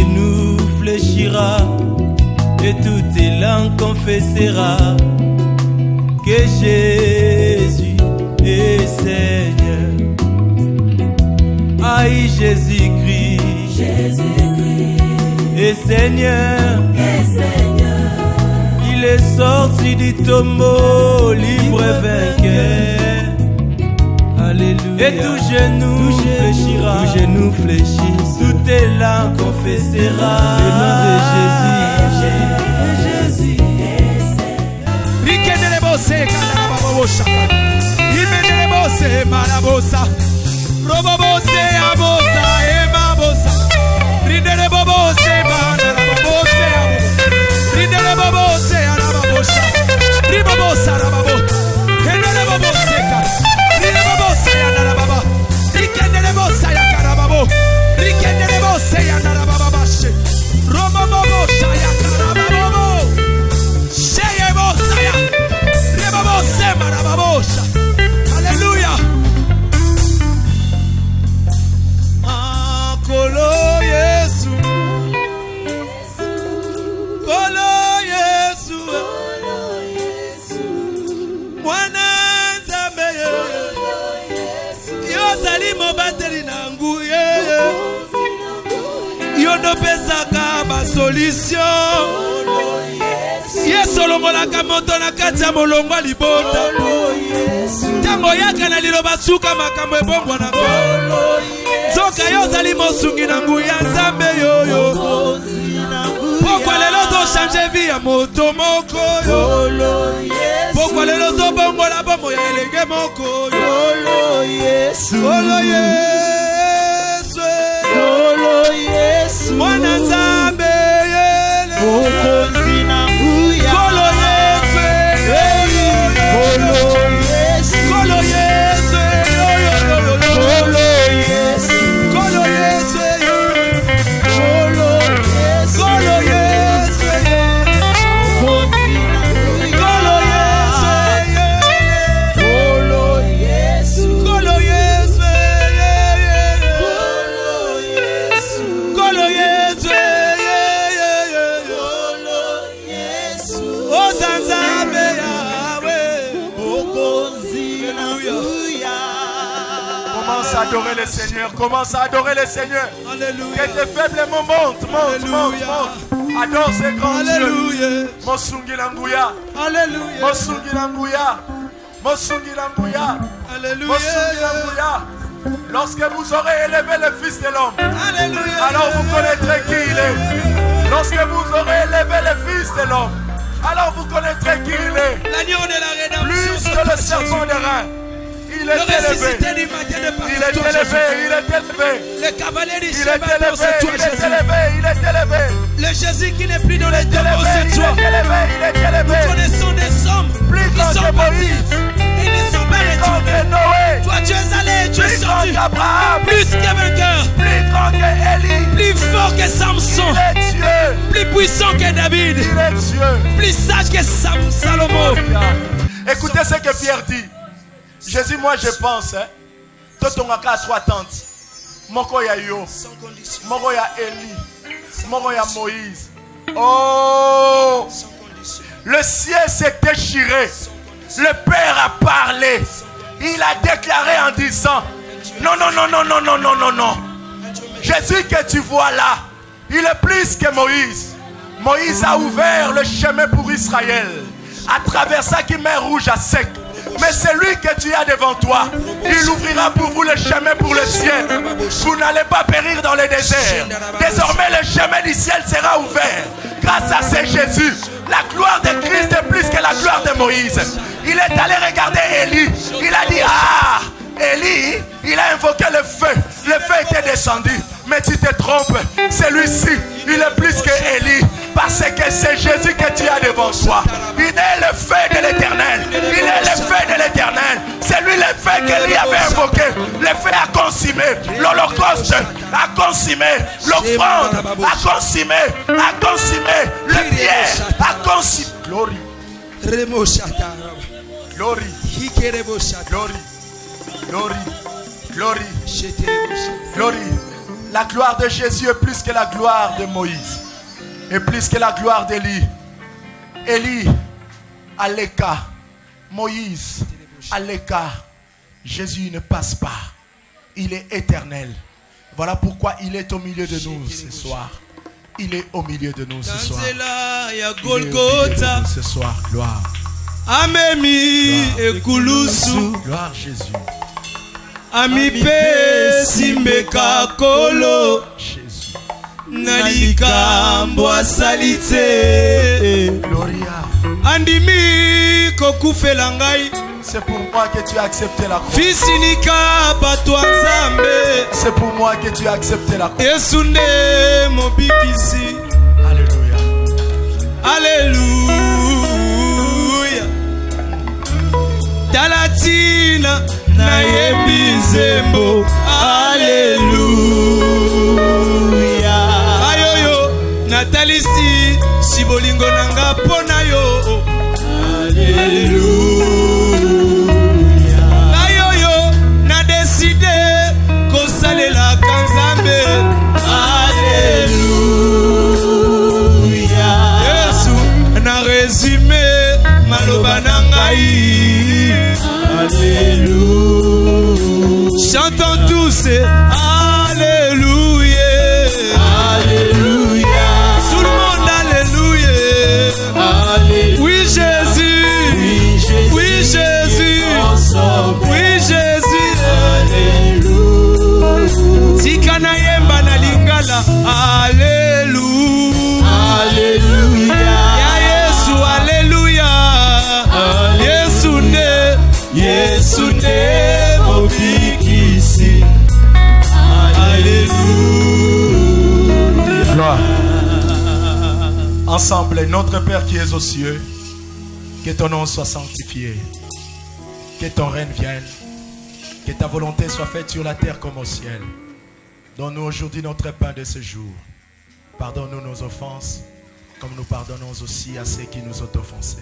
genou fléchira et toutes tes langues confessera que Jésus est Seigneur. Aïe, Jésus-Christ, est Seigneur. Il est sorti du tombeau, libre et vainqueur. Alléluia. Et tout genou fléchira, tout genou fléchit, toutes tes langues confessera le nom de Jésus. Jésus est Alléluia. Kolo Yesu, Kolo Yesu, Mwana Nzambe yozali mobateli na nguye, yo nopesaka ba solution. Yesu longolaka moto na kati ya molongwa libota. Tango yaka na liloba suka makambo ebongwa na kolo. Zoka yozali mosungi na nguya Nzambe yoyo. Pokwa lelo zo change vie ya moto moko yo. Pokwa lelo zo bongola bomo ya elenge moko yo. Kolo Yesu, Kolo Yesu, Kolo Yesu, Mwana Nzambe yele. Okonzi na nguya. Kolo Yesu, Kolo Yesu, Kolo Yesu, Kolo Yesu, Kolo Yesu, Kolo Yesu, Kolo Yesu, Kolo Yesu, Kolo Yesu, Kolo Yesu, Ozanzambe Yahweh, Commence à adorer le Seigneur. Commence à adorer le Seigneur. Alléluia. Que tes faibles montent. Adore ce grand Dieu. Mosungi Languya. Alléluia. Mosungi Languya. Mosungi Languya. Alléluia. Mosungi Languya. Lorsque vous aurez élevé le Fils de l'homme, Alléluia. alors vous connaîtrez qui il est. Lorsque vous aurez élevé le Fils de l'homme, alors vous connaîtrez qui il est. L'agneau de la rédemption. Plus que le serpent de rein. Il est élevé. Il est élevé. Il est élevé. Le cavalier du Il est cheval, c'est toi, Jésus. élevé. Le Jésus qui n'est plus dans les tombeaux, c'est toi. Il est élevé. Nous connaissons des hommes Plus qui grand sont que partis. Moïse. Ils ne sont pas Plus grand que retournés. Noé. Toi, tu es allé, tu es Plus grand sorti. qu'Abraham. Plus que vainqueur. Plus grand que Élie. Plus fort que Samson. Il est Dieu. Plus puissant que David. Il est Dieu. Plus sage que Salomon. Écoutez ce que Pierre dit. Jésus, moi je pense, Totongaka a 3 tantes. Moko ya yo, Moko ya Élie, Moko ya Moïse. Oh, le ciel s'est déchiré. Le Père a parlé. Il a déclaré en disant, non. Jésus que tu vois là, il est plus que Moïse. Moïse a ouvert le chemin pour Israël. À travers ça qui met rouge à sec. Mais celui que tu as devant toi, il ouvrira pour vous le chemin pour le ciel. Vous n'allez pas périr dans le désert. Désormais le chemin du ciel sera ouvert. Grâce à ce Jésus, la gloire de Christ est plus que la gloire de Moïse. Il est allé regarder Élie. Il a dit, Élie, il a invoqué le feu. Le feu était descendu. Mais tu te trompes. Celui-ci, il est plus que Élie. Parce que c'est Jésus que tu as devant toi. Il est le feu de l'Éternel. Il est le feu de l'Éternel. C'est lui le feu qu'Élie avait invoqué. Le feu a consumé. L'Holocauste a consumé. L'offrande a consumé. Le pierre a consumé. Glory. Glory. Glory. Glory. Glory. Glory. La gloire de Jésus est plus que la gloire de Moïse. Et plus que la gloire d'Élie. Élie à l'écart. Moïse à l'écart. Jésus ne passe pas. Il est éternel. Voilà pourquoi il est au milieu de nous ce soir. Il est au milieu de nous ce soir. Il est au milieu de nous ce soir. Gloire. Amemi ekulusu. Gloire Jésus. Amipe simbeka kolo. Jésus. Nalikambo asalite. Gloria. Andimi kokufela ngai. C'est pour moi que tu as accepté la croix. Fisinika batwa nzambe. C'est pour moi que tu as accepté la croix. Yesu nde mobikisi. Alléluia. Alléluia. Talatina na yembizembo. Alléluia. Ayoyo natalisi sibolingo nanga pona yo. Alléluia. Ayoyo na décidé kosalela kanzambe. Alléluia. Yesu na résumé maloba na ngai. Alléluia. Chantons tous Alléluia. Alléluia. Tout le monde Alléluia. Alléluia. Oui Jésus. Oui Jésus. Oui Jésus. Alléluia. Tikana yemba na lingala. Alléluia. Alléluia. Ya Yesu Alléluia. Yesu ne. Yesu ne mobikisi. Alléluia. Gloire. Ensemble, notre Père qui es aux cieux, que ton nom soit sanctifié, que ton règne vienne, que ta volonté soit faite sur la terre comme au ciel. Donne-nous aujourd'hui notre pain de ce jour. Pardonne-nous nos offenses, comme nous pardonnons aussi à ceux qui nous ont offensés.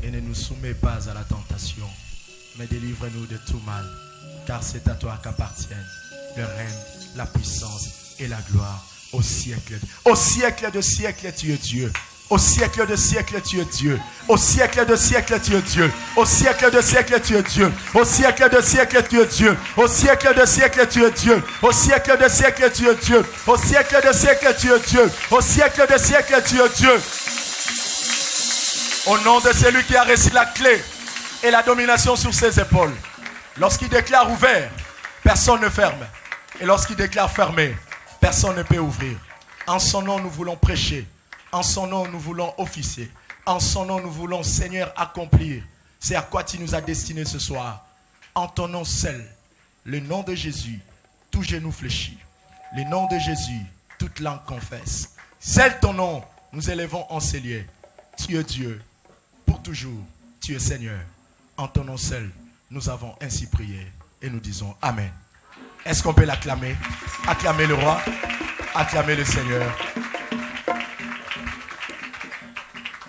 Et ne nous soumets pas à la tentation, mais délivre-nous de tout mal, car c'est à toi qu'appartiennent le règne, la puissance et la gloire au siècle. Au siècle de siècle, tu es Dieu. Au siècle de siècle, tu es Dieu. Au siècle de siècle, tu es Dieu. Au siècle de siècle, tu es Dieu. Au siècle de siècle, tu es Dieu. Au siècle de siècle, tu es Dieu. Au siècle de siècle, tu es Dieu. Au siècle de siècle, tu es Dieu. Au siècle de siècle, tu es Dieu. Au nom de celui qui a reçu la clé et la domination sur ses épaules. Lorsqu'il déclare ouvert, personne ne ferme. Et lorsqu'il déclare fermé, personne ne peut ouvrir. En son nom, nous voulons prêcher. En son nom, nous voulons officier. En son nom, nous voulons, Seigneur, accomplir. C'est à quoi tu nous as destinés ce soir. En ton nom seul, le nom de Jésus, tout genou fléchit. Le nom de Jésus, toute langue confesse. Seul ton nom, nous élevons en ces lieux. Tu es Dieu, pour toujours. Tu es Seigneur. En ton nom seul, nous avons ainsi prié. Et nous disons Amen. Est-ce qu'on peut l'acclamer? Acclamer le roi. Acclamer le Seigneur.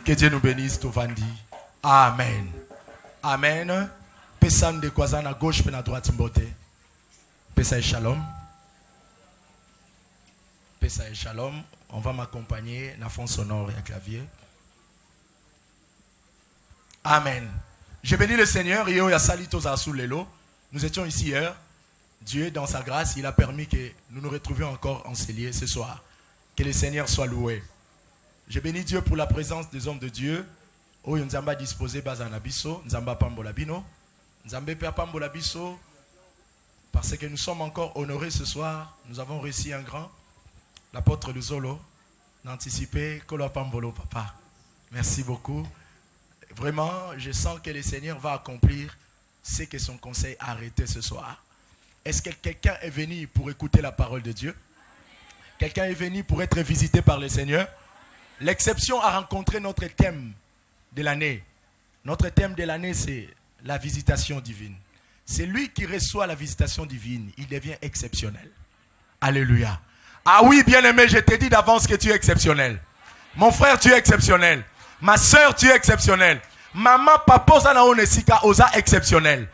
Que Dieu nous bénisse, Tovandi. Amen. Amen. Pesan de Kwazan à gauche et à droite mbote. Pesa et shalom. Pesa et shalom. On va m'accompagner dans fond sonore et à clavier. Amen. Je bénis le Seigneur. Nous étions ici hier. Dieu, dans sa grâce, il a permis que nous nous retrouvions encore en ces lieux ce soir. Que le Seigneur soit loué. Je bénis Dieu pour la présence des hommes de Dieu. Oyo nzamba disposé bazana biso, nzamba pambola bino, nzambe pe pambola biso, parce que nous sommes encore honorés ce soir. Nous avons réussi un grand, l'apôtre Luzolo, d'anticiper Kolo Pambolo papa. Merci beaucoup. Vraiment, je sens que le Seigneur va accomplir ce que son conseil a arrêté ce soir. Est-ce que quelqu'un est venu pour écouter la parole de Dieu? Quelqu'un est venu pour être visité par le Seigneur? L'exception a rencontré notre thème de l'année. Notre thème de l'année, c'est la visitation divine. C'est lui qui reçoit la visitation divine. Il devient exceptionnel. Alléluia. Ah oui, bien-aimé, je t'ai dit d'avance que tu es exceptionnel. Mon frère, tu es exceptionnel. Ma soeur, tu es exceptionnel. Maman, papa, osa exceptionnel.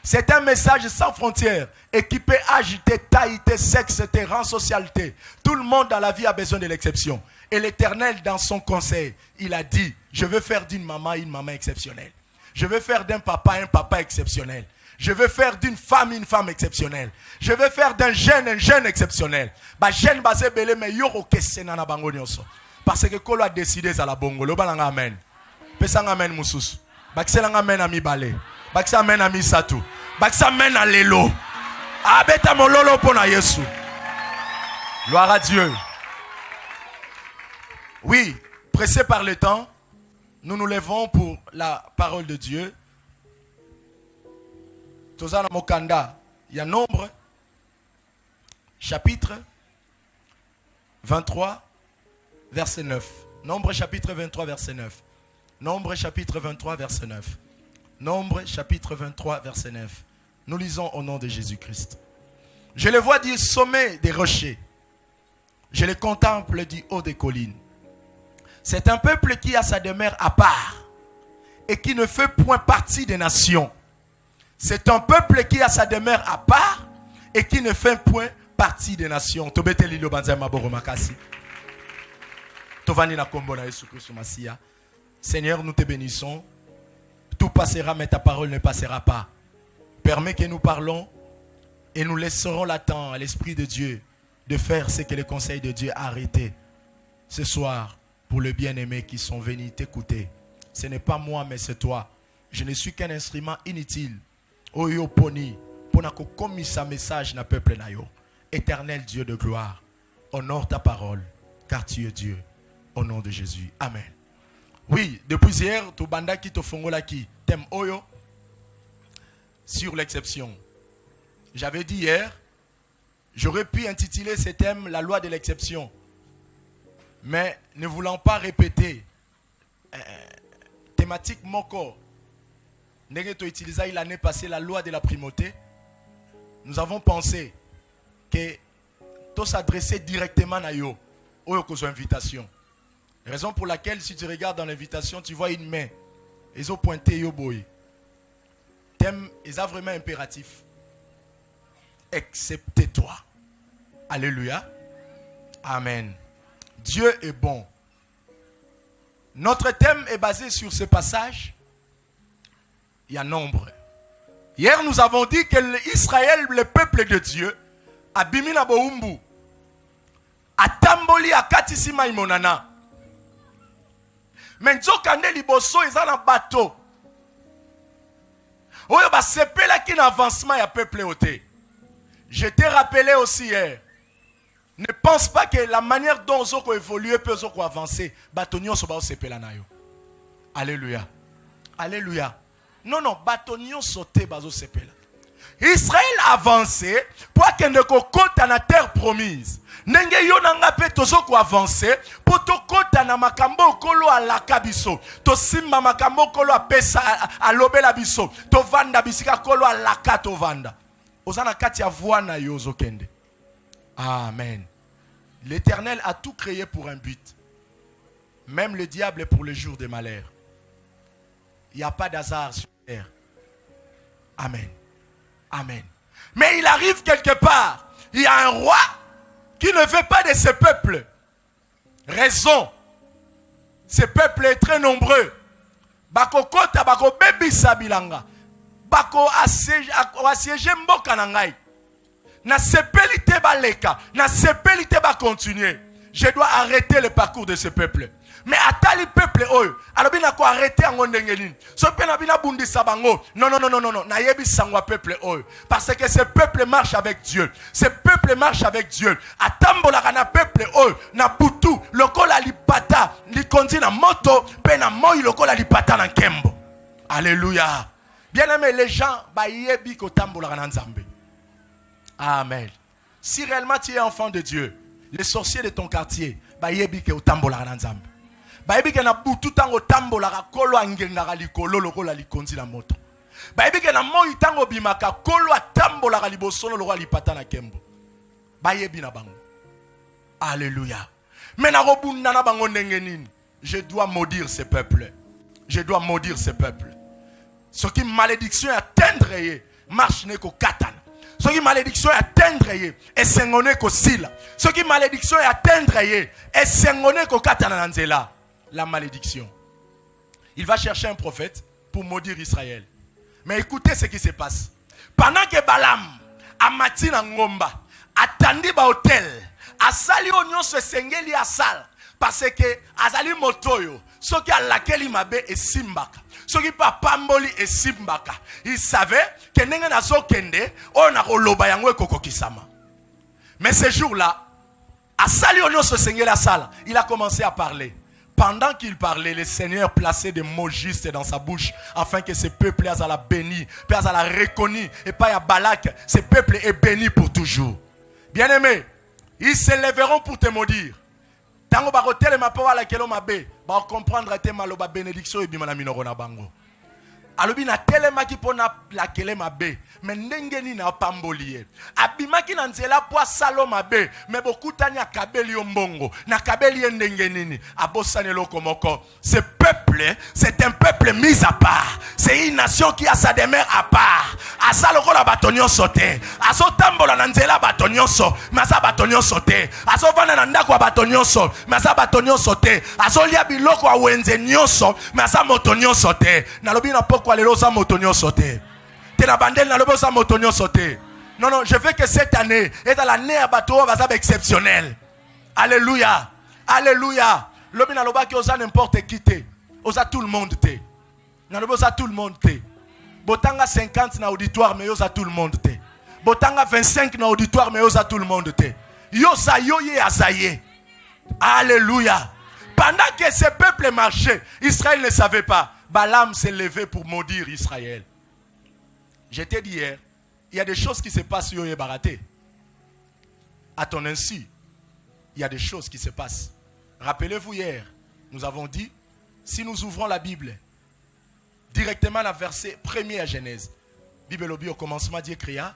C'est un message sans frontières et qui peut agiter taille, sexe, rang, socialité. Tout le monde dans la vie a besoin de l'exception. Et l'Éternel, dans son conseil, il a dit, je veux faire d'une maman une maman exceptionnelle. Je veux faire d'un papa un papa exceptionnel. Je veux faire d'une femme une femme exceptionnelle. Je veux faire d'un jeune un jeune exceptionnel. Jeune basé belé mais yoro kesena na bango nyonso. Parce que Kolo a décidé ça la bongo. Lo balanga amen. Pesa amen mususu. Bakisela amen ami balé. Bakisa amen ami satu. Bakisa amen à lelo. Abeta mololo pona Yesu. Gloire à Dieu. Oui, pressé par le temps, nous nous levons pour la parole de Dieu. Tozana Mokanda, il y a Nombre, chapitre 23, verset 9. Nombre, chapitre 23, verset 9. Nombre, chapitre 23, verset 9. Nombre, chapitre 23, verset 9. Nous lisons au nom de Jésus-Christ. Je les vois du sommet des rochers. Je les contemple du haut des collines. C'est un peuple qui a sa demeure à part et qui ne fait point partie des nations. C'est un peuple qui a sa demeure à part et qui ne fait point partie des nations. Seigneur, nous te bénissons. Tout passera, mais ta parole ne passera pas. Permets que nous parlons et nous laisserons l'attendre à l'Esprit de Dieu de faire ce que le conseil de Dieu a arrêté ce soir pour les bien-aimés qui sont venus t'écouter. Ce n'est pas moi, mais c'est toi. Je ne suis qu'un instrument inutile. Oyo poni, ponako commis sa message na peuple na yo. Éternel Dieu de gloire, honore ta parole, car tu es Dieu. Au nom de Jésus. Amen. Oui, depuis hier, tout banda qui te fongola qui thème oyo sur l'exception. J'avais dit hier, j'aurais pu intituler ce thème la loi de l'exception. Mais ne voulant pas répéter thématique moko, Negeto utilisé l'année passée la loi de la primauté, nous avons pensé que tout s'adresser directement à yo, aux invitations. Raison pour laquelle, si tu regardes dans l'invitation, tu vois une main. Ils ont pointé yo boy. Thème, ils ont vraiment impératif. Excepté toi. Alléluia. Amen. Dieu est bon. Notre thème est basé sur ce passage. Il y a Nombre. Hier, nous avons dit que Israël, le peuple de Dieu, a bimina boumbu, a tamboli a katisima imonana. Mais nzokande liboso ils ont un bateau. Oyo ba sepela qui n'avancement ya peuple oté. Je t'ai rappelé aussi hier. Ne pense pas que la manière dont ils ont évolué peut avancer. Batonio so ba sepela na yo. Alléluia. Alléluia. Non, batonio sauté bazo sepela. Israël a avancé pour qu'il ne côte à la terre promise. Nenge yo nanga pe tozo ko avancer pour to kota na makambo kolo alaka biso. To simba makambo kolo apesa alobela biso. To vanda bisika kolo alaka to vanda. Ozana kati ya voix na yo zokende. Amen. L'Éternel a tout créé pour un but. Même le diable pour le jour de malheur. Il n'y a pas d'hasard sur terre. Amen. Amen. Mais il arrive quelque part. Il y a un roi qui ne veut pas de ce peuple. Raison. Ce peuple est très nombreux. Bako kota bako bebi sabilanga. Bako assiégé mboka nangai. Na sepelite baleka. Na sepelite ba continuer. Je dois arrêter le parcours de ce peuple. Mais atali peuple oyo alobina ko arrêter en ndengelini so pena bina bundi sabango non na yebi sangwa peuple oyo parce que ce peuple marche avec Dieu. Ce peuple marche avec Dieu. Atambola kana peuple oyo na butu lokola lipata likondi na moto pe na moi lokola lipata na nkembo. Alléluia. Bien-aimé, les gens ba yebi ko tambola kana nzambe. Amen. Si réellement tu es enfant de Dieu, les sorciers de ton quartier ba yebi ke utambola kana nzambe. Baebi ke na butu tango tambola ka kolo angengaka likolo lokola likonzi na moto. Baebi ke na moi tango bimaka kolo atambola ka libosono lokola lipata na kembo. Baebi na bango. Alléluia. Mais na robunda na bango ndenge nini? Je dois maudire ce peuple. Je dois maudire ce peuple. Ce qui malédiction atteindre marche n'est qu'au katana. Ce qui malédiction est atteindre et s'engone qu'au sila. Ce qui malédiction est atteindre et s'engone qu'au katana nanzela. La malédiction. Il va chercher un prophète pour maudire Israël. Mais écoutez ce qui se passe. Pendant que Balaam a matina ngomba, attendit ba hôtel, a sali onyon se sengeli a sal, parce que azali motoyo, ce qui a laquelle il m'abe et simbaka. Ce qui pa pamboli et simbaka. Il savait que n'enga nazo kende, on a roloba yangwe koko kisama. Mais ce jour-là, a sali onyon se sengeli a sal, il a commencé à parler. Pendant qu'il parlait, le Seigneur plaçait des mots justes dans sa bouche afin que ce peuple à la béni, à la reconnu et pas à Balak, ce peuple est béni pour toujours. Bien-aimés, ils se lèveront pour te maudire. Tango barotel ma parole à kelo mabe, ba comprendre te maloba bénédiction et bimana minorona bango. Alobi na telemaki pona la kele mabe, mais ndengeni na pambolier. Abimaki na nzela po salo mabe, mais beaucoup tanya kabeli ombongo, na kabeli ndengenini, abosane lokomoko. Ce peuple, c'est un peuple mis à part. C'est une nation qui a sa demeure à part. Asalo ko la batonyo sote. Aso tambola na nzela batonyo so, masa batonyo sote. Aso vana na ndako batonyo so, masa batonyo sote. Aso lia biloko wa wenze nyoso, masa motonyo sote. Nalobi na poko alelo sa motonyo sote. Tena bandel na lobo sa motonyo sote. Non, non, je veux que cette année est dans l'année à bateau va exceptionnel. Alléluia. Alléluia. Lobi na loba ki osa n'importe qui te. Osa tout le monde te. Na lobo sa tout le monde te. Botanga 50 na auditoire mais osa tout le monde te. Botanga 25 na auditoire mais osa tout le monde te. Yo sa yo ye azaye. Alléluia. Pendant que ce peuple marchait, Israël ne savait pas. Balaam s'est levé pour maudire Israël. Je t'ai dit hier, il y a des choses qui se passent sur Yébaraté. À ton insu, il y a des choses qui se passent. Rappelez-vous hier, nous avons dit, si nous ouvrons la Bible, directement la verset 1er à Genèse, Bible au commencement, Dieu créa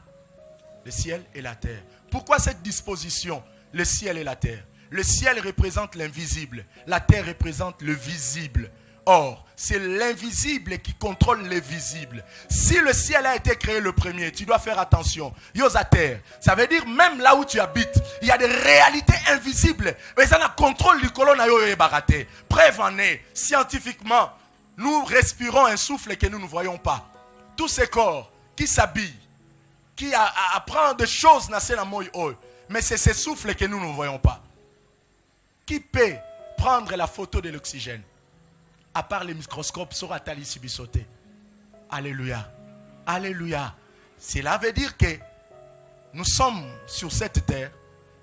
le ciel et la terre. Pourquoi cette disposition, le ciel et la terre? Le ciel représente l'invisible, la terre représente le visible. Or, c'est l'invisible qui contrôle le visible. Si le ciel a été créé le premier, tu dois faire attention. Yosa terre, ça veut dire même là où tu habites, il y a des réalités invisibles. Mais ça n'a contrôle du colon na yo baraté. Preuve en est, scientifiquement, nous respirons un souffle que nous ne voyons pas. Tous ces corps qui s'habillent, qui apprennent des choses, mais c'est ces souffles que nous ne voyons pas. Qui peut prendre la photo de l'oxygène? À part les microscopes, sera tali subisoté. Alléluia. Alléluia. Cela veut dire que nous sommes sur cette terre,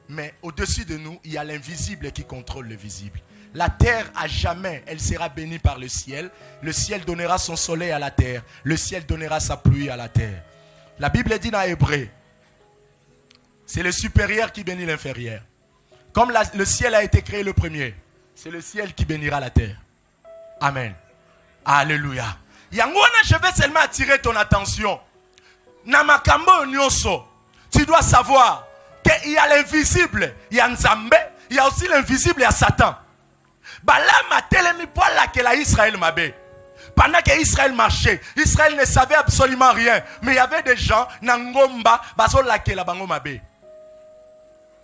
mais au-dessus de nous, il y a l'invisible qui contrôle le visible. La terre, à jamais, elle sera bénie par le ciel. Le ciel donnera son soleil à la terre. Le ciel donnera sa pluie à la terre. La Bible dit dans Hébreu, c'est le supérieur qui bénit l'inférieur. Comme le ciel a été créé le premier, c'est le ciel qui bénira la terre. Amen. Alléluia. Yangwana, je vais seulement attirer ton attention. Namakambo nyonso. Tu dois savoir qu'il y a l'invisible, il y a Nzambe, il y a aussi l'invisible, il y a Satan. Balaam a telemi poala que la Israël m'abe. Pendant que Israël marchait, Israël ne savait absolument rien. Mais il y avait des gens, Nangomba, baso lake la bango mabe.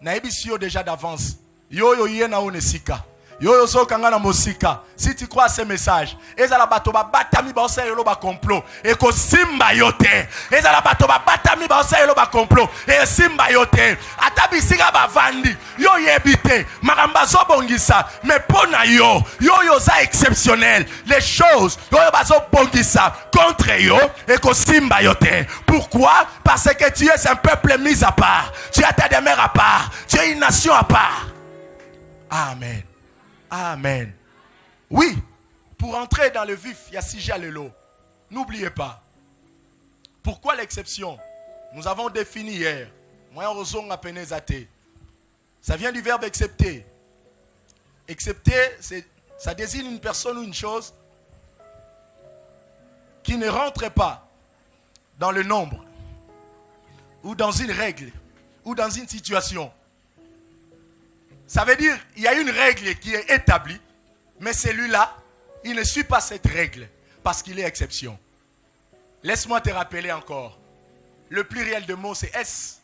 Naebisio déjà d'avance. Yo yo ye na onesika. Yo yo so kangana mosika. Si tu crois à ce message, ezala bato ba batami ba osayelo ba complot et ko simba yote. Ezala bato ba batami ba osayelo ba complot et simba yote. Atabi siga ba vandi. Yo yebite, maramba zo bongisa, mais pona yo yo za exceptionnel. Les choses yo ba zo bongisa contre yo et ko simba yote. Pourquoi? Parce que tu es un peuple mis à part. Tu as ta demeure à part. Tu es une nation à part. Amen. Amen. Oui, pour entrer dans le vif, il y a Sija Lelo. N'oubliez pas. Pourquoi l'exception? Nous avons défini hier. Ça vient du verbe accepter. Accepter, ça désigne une personne ou une chose qui ne rentre pas dans le nombre, ou dans une règle, ou dans une situation. Ça veut dire qu'il y a une règle qui est établie, mais celui-là, il ne suit pas cette règle parce qu'il est exception. Laisse-moi te rappeler encore. Le pluriel de mots, c'est S.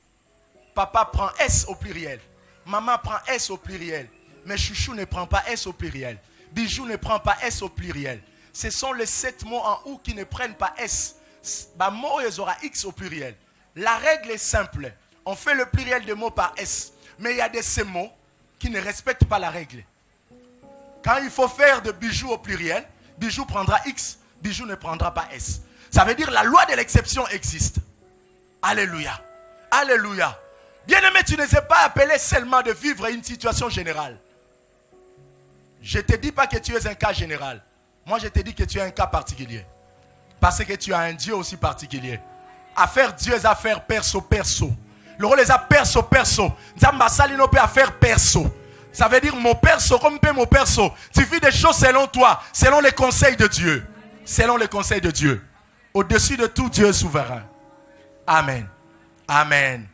Papa prend S au pluriel. Maman prend S au pluriel. Mais chouchou ne prend pas S au pluriel. Bijou ne prend pas S au pluriel. Ce sont les 7 mots en ou qui ne prennent pas S. Mot, ils auront X au pluriel. La règle est simple. On fait le pluriel de mots par S. Mais il y a de ces mots qui ne respectent pas la règle. Quand il faut faire de bijoux au pluriel, bijou prendra X, bijou ne prendra pas S. Ça veut dire la loi de l'exception existe. Alléluia. Alléluia. Bien-aimé, tu ne sais pas appelé seulement de vivre une situation générale. Je ne te dis pas que tu es un cas général. Moi, je te dis que tu es un cas particulier. Parce que tu as un Dieu aussi particulier. Affaire Dieu, les affaires perso. Le rôle des affaires perso. Nzamba salino peut affaire perso. Ça veut dire mon perso comme mon perso. Tu fais des choses selon toi, selon les conseils de Dieu. Selon les conseils de Dieu. Au-dessus de tout, Dieu est souverain. Amen. Amen.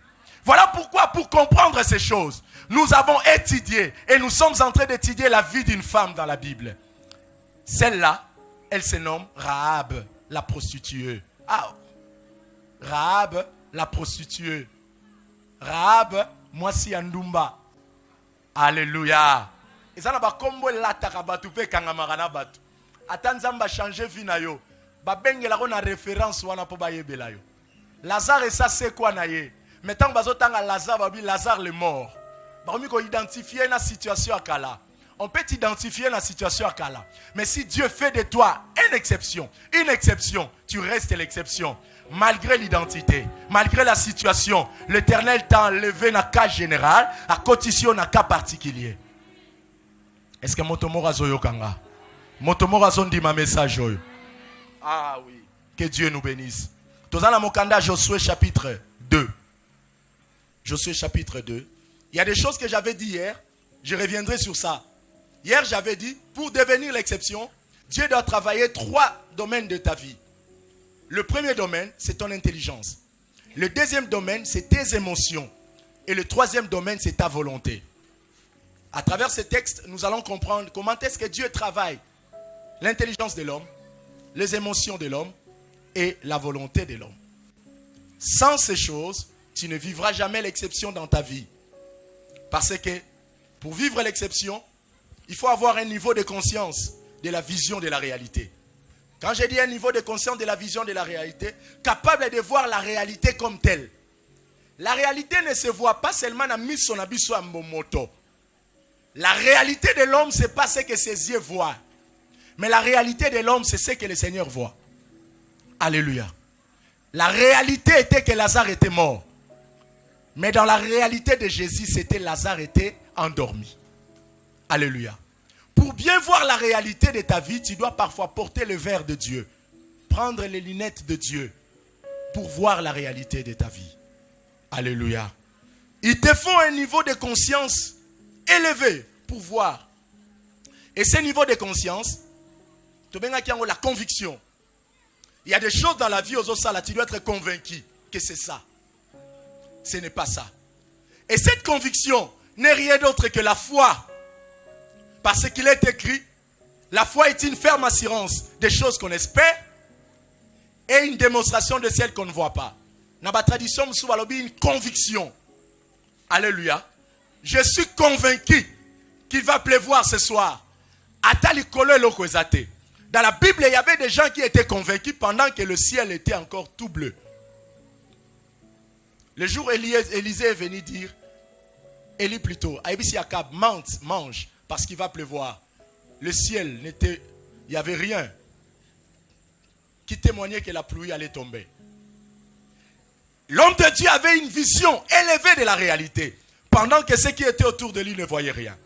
Voilà pourquoi, pour comprendre ces choses, nous avons étudié et nous sommes en train d'étudier la vie d'une femme dans la Bible. Celle-là, elle se nomme Rahab, la prostituée. Ah, Rahab, la prostituée. Rahab, mwasi ya ndumba. Alléluia. Et ça n'a pas comme la takabatu pe kangamarana batu. Atanzamba changer vie na yo. Ba bengela ko na référence wana po ba yebela yo. Lazare et ça c'est quoi na ye? Maintenant bazo tanga Lazare babi Lazare le mort. Ba komi ko identifier na situation akala. On peut t'identifier dans la situation à Kala. Mais si Dieu fait de toi une exception, tu restes l'exception. Malgré l'identité, malgré la situation, l'Éternel t'a enlevé dans le cas général, à cotition dans le cas particulier. Est-ce que Motomora Zoyo Kanga? Motomora Zondi ma message. Ah oui. Que Dieu nous bénisse. Tozana Mokanda Josué chapitre 2. Josué chapitre 2. Il y a des choses que j'avais dit hier. Je reviendrai sur ça. Hier, j'avais dit, pour devenir l'exception, Dieu doit travailler 3 domaines de ta vie. Le premier domaine, c'est ton intelligence. Le deuxième domaine, c'est tes émotions. Et le troisième domaine, c'est ta volonté. À travers ce texte, nous allons comprendre comment est-ce que Dieu travaille l'intelligence de l'homme, les émotions de l'homme et la volonté de l'homme. Sans ces choses, tu ne vivras jamais l'exception dans ta vie. Parce que pour vivre l'exception, il faut avoir un niveau de conscience de la vision de la réalité. Quand je dis un niveau de conscience de la vision de la réalité, capable de voir la réalité comme telle. La réalité ne se voit pas seulement dans son abisso à moto. La réalité de l'homme, ce n'est pas ce que ses yeux voient. Mais la réalité de l'homme, c'est ce que le Seigneur voit. Alléluia. La réalité était que Lazare était mort. Mais dans la réalité de Jésus, c'était Lazare était endormi. Alléluia. Pour bien voir la réalité de ta vie, tu dois parfois porter le verre de Dieu. Prendre les lunettes de Dieu pour voir la réalité de ta vie. Alléluia. Il te faut un niveau de conscience élevé pour voir. Et ce niveau de conscience, la conviction. Il y a des choses dans la vie, tu dois être convaincu que c'est ça. Ce n'est pas ça. Et cette conviction n'est rien d'autre que la foi. Parce qu'il est écrit, la foi est une ferme assurance des choses qu'on espère et une démonstration de celles qu'on ne voit pas. Dans la tradition, une conviction. Alléluia. Je suis convaincu qu'il va pleuvoir ce soir. Dans la Bible, il y avait des gens qui étaient convaincus pendant que le ciel était encore tout bleu. Le jour où Élisée est venu dire, Élie plutôt, Aïbisi Akab, mange. Parce qu'il va pleuvoir. Le ciel n'était... Il n'y avait rien qui témoignait que la pluie allait tomber. L'homme de Dieu avait une vision élevée de la réalité. Pendant que ceux qui étaient autour de lui ne voyaient rien.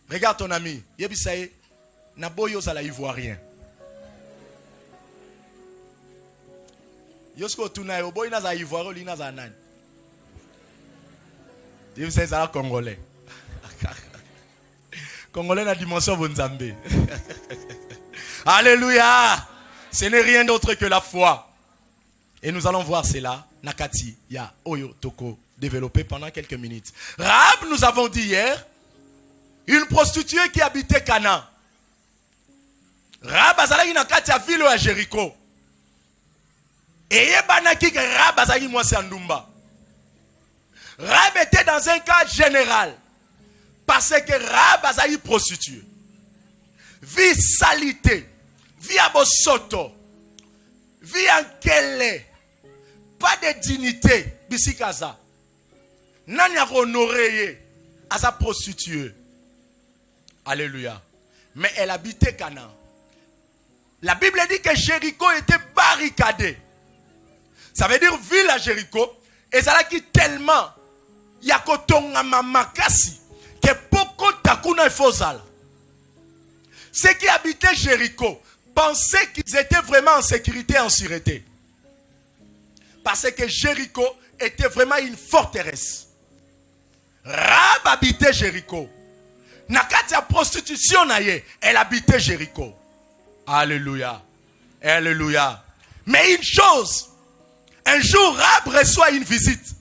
Regarde ton ami. Yebisaye, Naboyo ça y voit rien. Yosko tunai oboy na za y voir li na za nan. Yebisaye ça congolais. Congolais la dimension Bonzambé. Alléluia. Ce n'est rien d'autre que la foi. Et nous allons voir cela. Nakati, ya Oyo Toko, développé pendant quelques minutes. Rahab, nous avons dit hier, une prostituée qui habitait Canaan. Rahab azalaki nakati ya ville à Jéricho. Et yebanaki que Rahab azali mwasi andumba. Rahab était dans un cas général. Parce que Rahab azali prostituée. Vie salité. Vie à bosoto. Vie en kele. Pas de dignité. Bisikaza. Nani a honoré à sa prostituée. Alléluia. Mais elle habitait Canaan. La Bible dit que Jéricho était barricadé. Ça veut dire ville à Jéricho. Et ça là qui tellement yakotonga mamakasi que poko takuna ifozala. Ceux qui habitaient Jéricho pensaient qu'ils étaient vraiment en sécurité et en sûreté. Parce que Jéricho était vraiment une forteresse. Rahab habitait Jéricho. Nakati a prostitution naye, elle habitait Jéricho. Alléluia. Alléluia. Mais une chose, un jour Rahab reçoit une visite.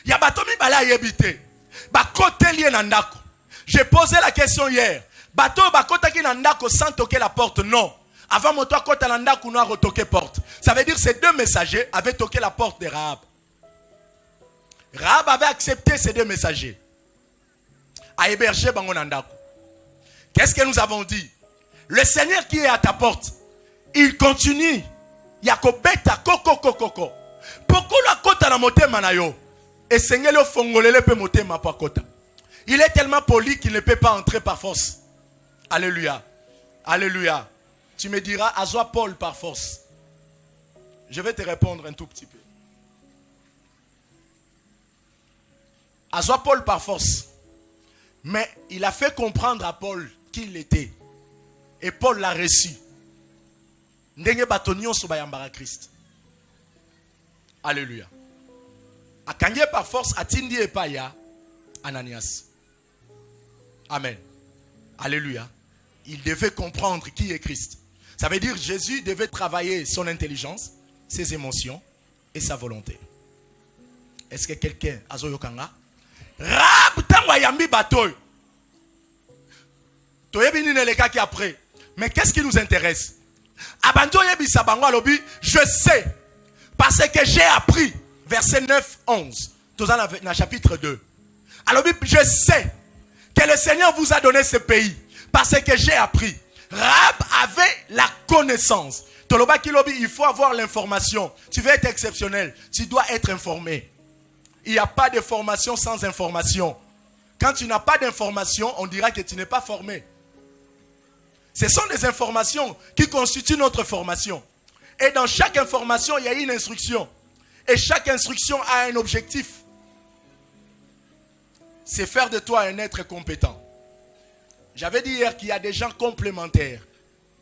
Yabatomi bala yebite. Bakote lié nandako. J'ai posé la question hier. Bato bakota ki nandako sans toquer la porte. Non. Avant moto kota nandako no retoquer porte. Ça veut dire que ces deux messagers avaient toqué la porte de Rahab. Rahab avait accepté ces deux messagers à héberger bango nandako. Qu'est-ce que nous avons dit? Le Seigneur qui est à ta porte, il continue. Yakobeta koko koko koko. Pourquoi la kota na motema na yo? Et Seigneur le fongolele pe motema pa kota. Il est tellement poli qu'il ne peut pas entrer par force. Alléluia. Alléluia. Tu me diras, Azoa Paul par force. Je vais te répondre un tout petit peu. Azoa Paul par force. Mais il a fait comprendre à Paul qui il était. Et Paul l'a reçu. Ndenge batonio sobayambara Christ. Alléluia. Akangie par force atindi epaya Ananias. Amen. Alléluia. Il devait comprendre qui est Christ. Ça veut dire Jésus devait travailler son intelligence, ses émotions et sa volonté. Est-ce que quelqu'un a zoyokanga? Rahab tangwa yambi batoy. Toyebini neleka ki après. Mais qu'est-ce qui nous intéresse? Abanto yebi sabango alobi, je sais parce que j'ai appris. Verset 9, 11. Tout ça dans le chapitre 2. Alors, je sais que le Seigneur vous a donné ce pays parce que j'ai appris. Rahab avait la connaissance. Il faut avoir l'information. Tu veux être exceptionnel. Tu dois être informé. Il n'y a pas de formation sans information. Quand tu n'as pas d'information, on dira que tu n'es pas formé. Ce sont des informations qui constituent notre formation. Et dans chaque information, il y a une instruction. Et chaque instruction a un objectif. C'est faire de toi un être compétent. J'avais dit hier qu'il y a des gens complémentaires,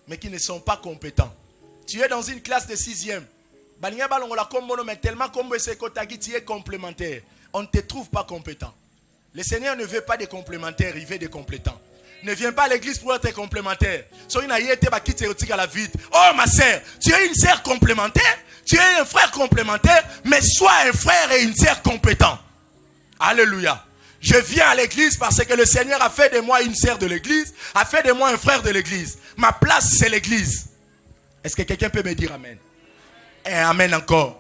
mais qui ne sont pas compétents. Tu es dans une classe de 6e. Mais tellement tu es complémentaire. On ne te trouve pas compétent. Le Seigneur ne veut pas des complémentaires, il veut des compétents. Ne viens pas à l'église pour être complémentaire. Oh ma sœur, tu es une sœur complémentaire. Tu es un frère complémentaire, mais sois un frère et une sœur compétent. Alléluia. Je viens à l'église parce que le Seigneur a fait de moi une sœur de l'église, a fait de moi un frère de l'église. Ma place, c'est l'église. Est-ce que quelqu'un peut me dire amen? Et amen encore.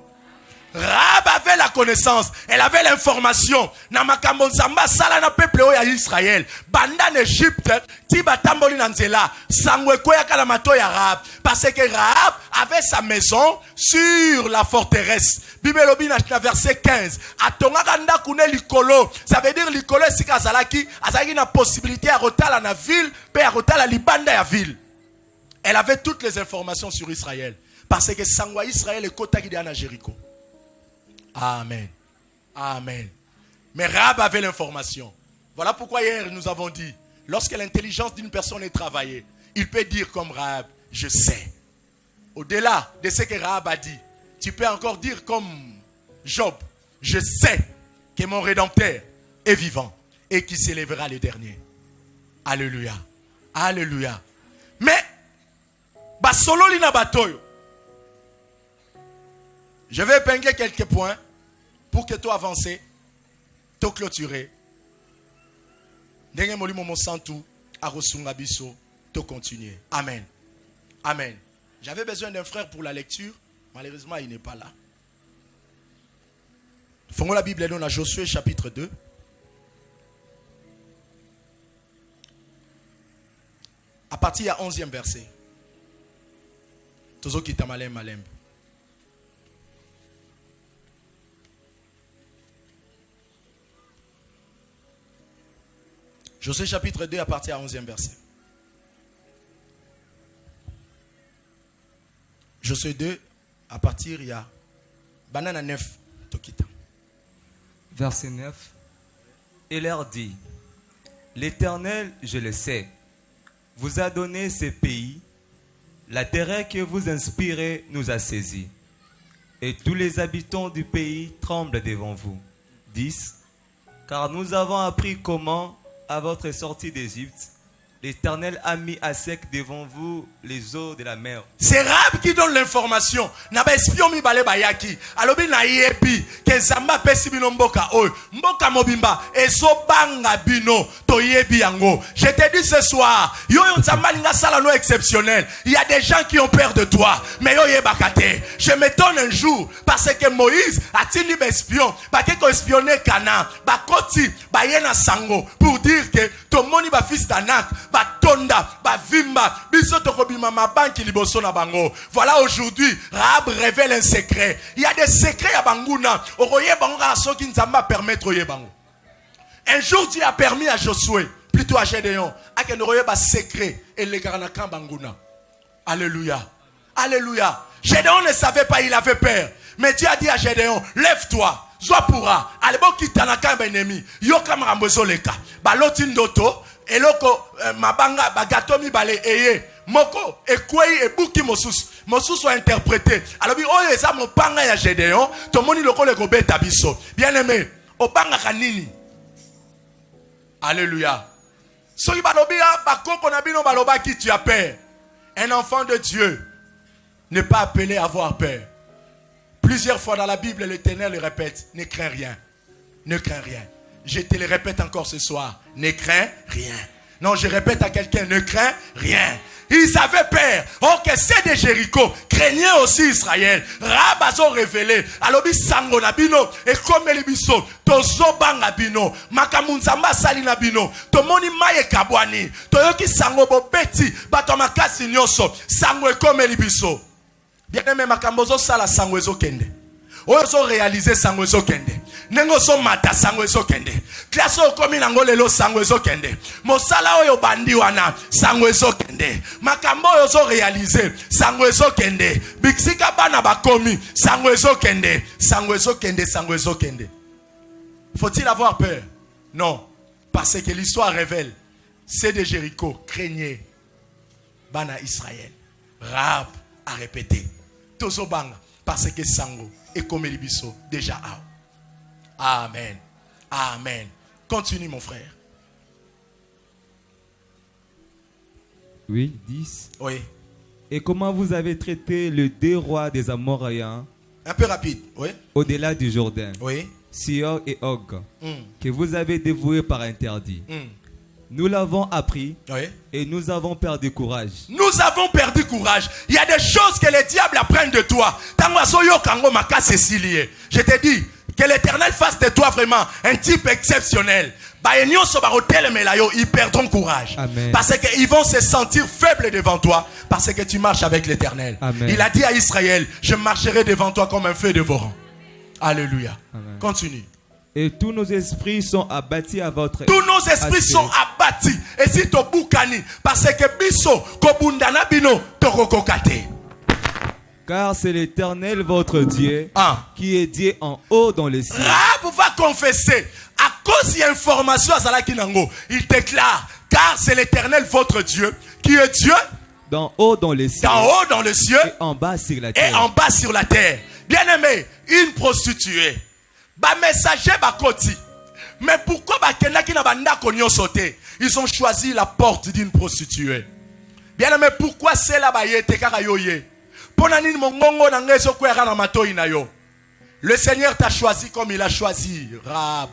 Rahab avait la connaissance, elle avait l'information. Namakambo nzamba sala na peuple oya Israël. Banda en Égypte, tiba tamboli nanzela, sangwe koya kala mato ya Rahab. Parce que Rahab avait sa maison sur la forteresse. Bibelobi na verset 15. Atonga kanda kune likolo. Ça veut dire likolo sika zalaki, azaki na possibilité à rotala na ville, pe à rotala libanda ya ville. Elle avait toutes les informations sur Israël. Parce que sangwa Israël est kota ki na Jéricho. Amen. Amen. Mais Rahab avait l'information. Voilà pourquoi hier nous avons dit, lorsque l'intelligence d'une personne est travaillée, il peut dire comme Rahab, je sais. Au-delà de ce que Rahab a dit, tu peux encore dire comme Job, je sais que mon Rédempteur est vivant et qui s'élèvera le dernier. Alléluia. Alléluia. Mais, basolo lina batoyo. Je vais épingler quelques points pour que toi avances, te clôturer. Ndenge molimo mo santu arosunga biso, te continuer. Amen. Amen. J'avais besoin d'un frère pour la lecture. Malheureusement, il n'est pas là. Fongons la Bible dans Josué chapitre 2. À partir du 11e verset. Tozo kita malem malem. Josué chapitre 2 à partir du 11e verset. Josué 2 à partir il y a banana 9 tokita. Verset 9. Il leur dit, l'Éternel, je le sais, vous a donné ce pays, la terreur que vous inspirez nous a saisis, et tous les habitants du pays tremblent devant vous. 10. Car nous avons appris comment, à votre sortie d'Égypte, l'Éternel a mis à sec devant vous les eaux de la mer. C'est Rahab qui donne l'information. Naba espion mi bale bayaki. Alobi na yebi ke zamba pesi bino mboka oy. Mboka mobimba ezo banga bino to yebi yango. Je te dis ce soir, yo nzamba linga sala no exceptionnel. Il y a des gens qui ont peur de toi, mais yo yebakate. Je m'étonne un jour parce que Moïse a tini espion, ba ke ko espionner Canaan, ba koti ba yena sango pour dire que ton moni ba fils d'Anak batonda, bavimba, biso tokobima mabanki liboso na bango. Voilà aujourd'hui, Rahab révèle un secret. Il y a des secrets à Banguna. Okoye bango soki nzamba permettre oye bango. Un jour Dieu a permis à Josué, plutôt à Gédéon, à que nous oye ba secret et les garanakan Banguna. Alléluia. Alléluia. Gédéon ne savait pas, il avait peur. Mais Dieu a dit à Gédéon, lève-toi. Zoapura. Alebo kitanakan ennemi. Yo kamrambozo leka. Baloti ndoto. Eloko mabanga bagato mi bale eye moko ekwei ebuki mosusu a interprété alors bi oyo eza mopanga ya Gédéon tomoni loko le kobeta biso bien aimé obanga kanini. Alléluia. Soki balobi bakoko na bino balobaki tu as peur. Un enfant de Dieu n'est pas appelé à avoir peur. Plusieurs fois dans la Bible l'Éternel le répète, ne crains rien. Ne crains rien. Je te le répète encore ce soir. Ne crains rien. Non, je répète à quelqu'un, ne crains rien. Ils avaient peur. Oh, que c'est de Jéricho. Craignez aussi Israël. Rabazo révélé. Alobi sango na bino. Et comme libiso. Tozo banga bino. Makamunzamba sali na bino. Tomoni maye kabwani. Toyoki sango bo beti. Bato makasi nyoso. Sango e comme libiso. Bien aimé makambozo sala sango ezo kende. Ozo réaliser sango ezo kende. Nengo so mata sango ezo kende. Klaso komi nango lelo sango ezo kende. Mosala oyo bandi wana sango ezo kende. Makambo oyo so réaliser sango ezo kende. Bixika bana bakomi sango ezo kende. Sango ezo kende, sango ezo kende. Faut-il avoir peur? Non, parce que l'histoire révèle c'est de Jéricho craignait bana Israël. Rahab a répété tozo banga parce que sango et comme libiso déjà a. Amen. Amen. Continue mon frère. Oui, 10. Oui. Et comment vous avez traité le deux rois des Amoréens? Un peu rapide. Oui. Au-delà du Jourdain. Oui. Sihon et Og. Que vous avez dévoués par interdit. Nous l'avons appris. Oui. Et nous avons perdu courage. Nous avons perdu courage. Il y a des choses que les diables apprennent de toi. Je te dis que l'Éternel fasse de toi vraiment un type exceptionnel. Ils perdront courage. Amen. Parce qu'ils vont se sentir faibles devant toi. Parce que tu marches avec l'Éternel. Il a dit à Israël, je marcherai devant toi comme un feu dévorant. Alléluia. Amen. Continue. Et tous nos esprits sont abattus à votre... Tous nos esprits sont abattus. Et si tu boukani, parce que biso kobundana bino torokokate. Car c'est l'Éternel votre Dieu qui est Dieu en haut dans les cieux. Rahab va confesser. À cause de l'information à Salakinango, il déclare, car c'est l'Éternel votre Dieu qui est Dieu d'en haut dans les cieux. D'en haut dans les cieux. Et en bas sur la terre. Et en bas sur la terre. Bien aimé, une prostituée. Ba messager ba koti. Mais pourquoi ba kenaki na banda konyo sauté? Ils ont choisi la porte d'une prostituée. Bien aimé, pourquoi c'est là ba yete kaka yoye? Ponani mongongo na ngezo kwera na matoi na yo. Le Seigneur t'a choisi comme il a choisi Rahab.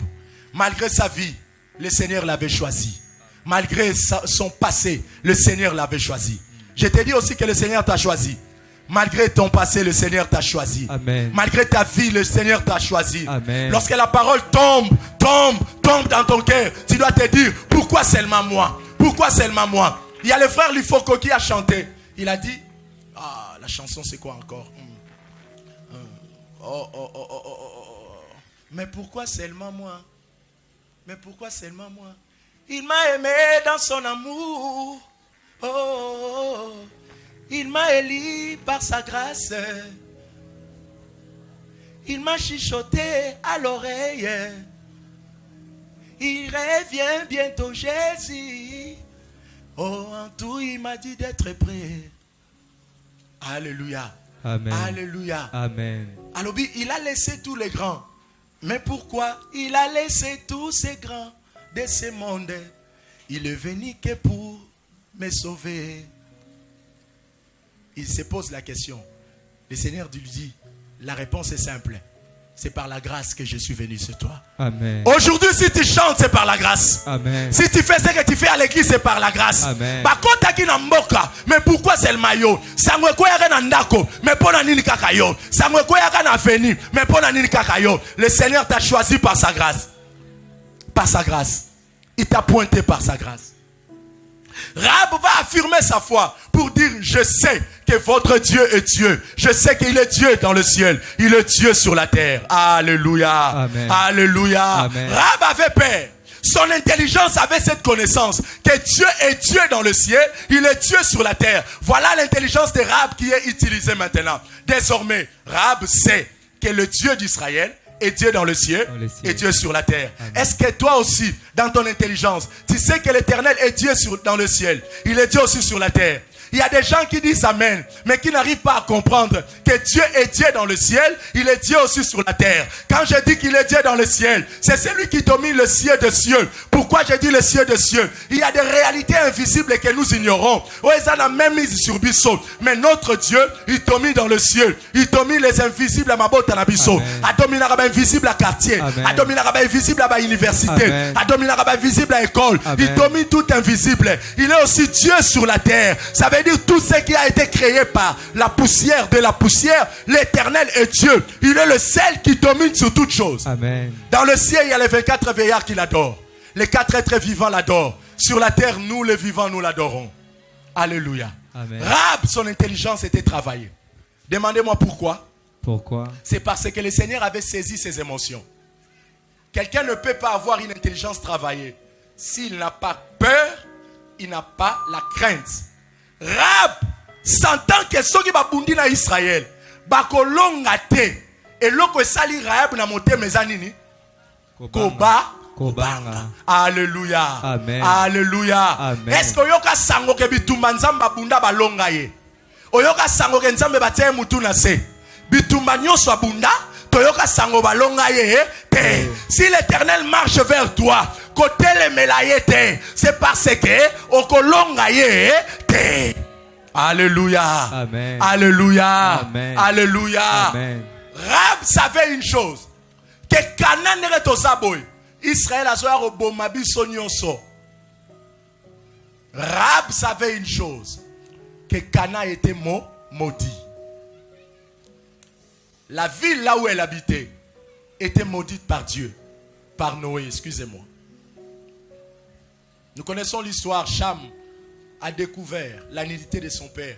Malgré sa vie, le Seigneur l'avait choisi. Malgré son passé, le Seigneur l'avait choisi. Je te dis aussi que le Seigneur t'a choisi. Malgré ton passé, le Seigneur t'a choisi. Amen. Malgré ta vie, le Seigneur t'a choisi. Amen. Lorsque la parole tombe dans ton cœur, tu dois te dire, pourquoi seulement moi? Pourquoi seulement moi? Il y a le frère Lifoko qui a chanté. Il a dit, la chanson c'est quoi encore? Mais pourquoi seulement moi? Mais pourquoi seulement moi? Il m'a aimé dans son amour. Il m'a élu par sa grâce. Il m'a chuchoté à l'oreille. Il revient bientôt Jésus. En tout il m'a dit d'être prêt. Alléluia. Amen. Alléluia. Amen. Alors il a laissé tous les grands. Mais pourquoi il a laissé tous ces grands de ce monde? Il est venu que pour me sauver. Il se pose la question. Le Seigneur lui dit, la réponse est simple. C'est par la grâce que je suis venu sur toi. Amen. Aujourd'hui, si tu chantes, c'est par la grâce. Amen. Si tu fais ce que tu fais à l'église, c'est par la grâce. Amen. Mais pourquoi c'est le maillot? Le Seigneur t'a choisi par sa grâce. Par sa grâce. Il t'a pointé par sa grâce. Rahab va affirmer sa foi pour dire, je sais que votre Dieu est Dieu. Je sais qu'il est Dieu dans le ciel. Il est Dieu sur la terre. Alléluia. Amen. Alléluia. Amen. Rahab avait peur. Son intelligence avait cette connaissance que Dieu est Dieu dans le ciel, il est Dieu sur la terre. Voilà l'intelligence de Rahab qui est utilisée maintenant. Désormais, Rahab sait que le Dieu d'Israël est Dieu dans le ciel et Dieu sur la terre. Est-ce que toi aussi, dans ton intelligence, tu sais que l'Éternel est Dieu dans le ciel, il est Dieu aussi sur la terre? Il y a des gens qui disent Amen, mais qui n'arrivent pas à comprendre que Dieu est Dieu dans le ciel, il est Dieu aussi sur la terre. Quand je dis qu'il est Dieu dans le ciel, c'est celui qui domine le ciel de cieux. Pourquoi je dis le ciel de cieux? Il y a des réalités invisibles que nous ignorons. Mais notre Dieu, il domine dans le ciel. Il domine les invisibles à Mabota Nabiso. Il domine les invisibles à quartier. Il domine les invisibles à l'université. Il domine les invisibles à l'école. Il domine tout invisible. Il est aussi Dieu sur la terre. Ça veut dire tout ce qui a été créé par la poussière de la poussière, l'Éternel est Dieu. Il est le seul qui domine sur toutes choses. Amen. Dans le ciel, il y a les 24 veillards qui l'adorent. Les 4 êtres vivants l'adorent. Sur la terre, nous les vivants, nous l'adorons. Alléluia. Amen. Rahab, son intelligence était travaillée. Demandez-moi pourquoi. Pourquoi? C'est parce que le Seigneur avait saisi ses émotions. Quelqu'un ne peut pas avoir une intelligence travaillée. S'il n'a pas peur, il n'a pas la crainte. Rahab sentant que ceux qui babundi na Israël bakolonga te eloko esali Rahab na motema ezanini kobanga. Alléluia. Amen. Alléluia. Amen. Est-ce que yoka sango ke bitumba nzamba bunda balonga ye oyoka sango ke nzambe batie mutu na se bitumba nyonso abunda toyoka sango balonga ye te. Si l'Éternel marche vers toi côté le melayete, c'est parce que okolonga ye te. Alléluia. Amen. Alléluia. Amen. Alléluia. Amen. Rahab savait une chose, que Canaan n'est pas saboy. Israël a joué au bomabi sonyoso. Rahab savait une chose, que Canaan était maudit. La ville là où elle habitait était maudite par Dieu, par Noé, excusez-moi. Nous connaissons l'histoire. Cham a découvert la nudité de son père.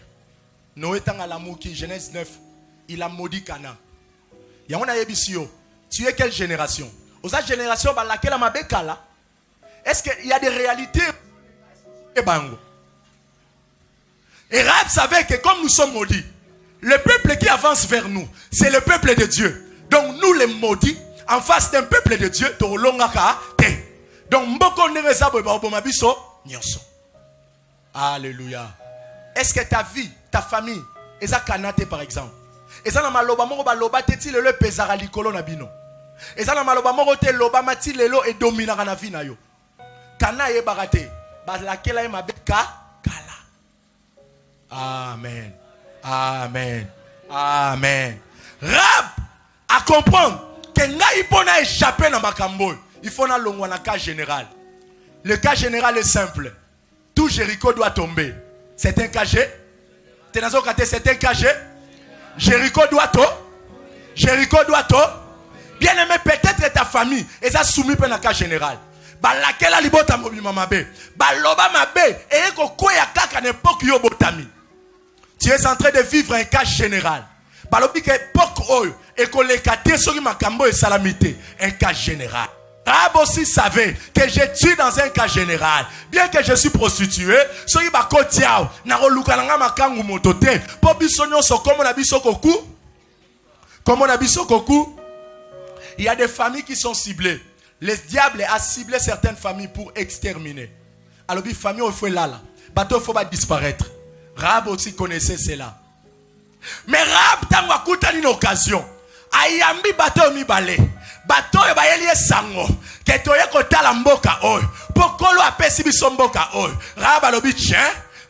Noé tang à l'amour qui, Genèse 9, il a maudit Canaan. Yamona yebisio, tu es quelle génération? Aux autres générations, laquelle m'a bécala. Est-ce qu'il y a des réalités? Et Rahab savait que comme nous sommes maudits, le peuple qui avance vers nous, c'est le peuple de Dieu. Donc nous les maudits, en face d'un peuple de Dieu, donc mboko nereza bomabiso nyonso. Alléluia. Est-ce que ta vie, ta famille, eza kanate par exemple? Eza na maloba moko ba loba teti lelo pezara likolo na bino. Eza na maloba moko te loba mati lelo e dominaka na vie na yo. Kana ye barate, ba lakela ye mabeka kala. Amen. Amen. Amen. Rahab à comprendre que ngai pona échapper na makambo. Il faut na longwa na cas général. Le cas général est simple. Tout Jéricho doit tomber. C'est un cas G. C'est un cas Jéricho doit tout. Jéricho doit tout. Bien aimé, peut-être ta famille est soumise à un cas général. Laquelle a libota mobima mabe. Loba mabe. Et koya kaka n'époque yo botami. Tu es en train de vivre un cas général. Balobi que époque oyo et que les quartiers sont makambo et salamité. Un cas général. Rahab aussi savait que je suis dans un cas général. Bien que je suis prostitué, soki bakotiao na rolukalanga makangu motote. Po bisonyo so comme on a biso koku. Comme on a biso koku. Il y a des familles qui sont ciblées. Le diable a ciblé certaines familles pour exterminer. Alors, les familles, il faut là. Bateau, il faut pas disparaître. Rahab aussi connaissait cela. Mais Rahab, tant qu'il a une occasion, ayambi bateau mi balé. Bateau, il va y aller sango. Que tu aies côté la mboka oy. Pour qu'on lo appelle si biso mboka oy. Rahab a l'obi tiens.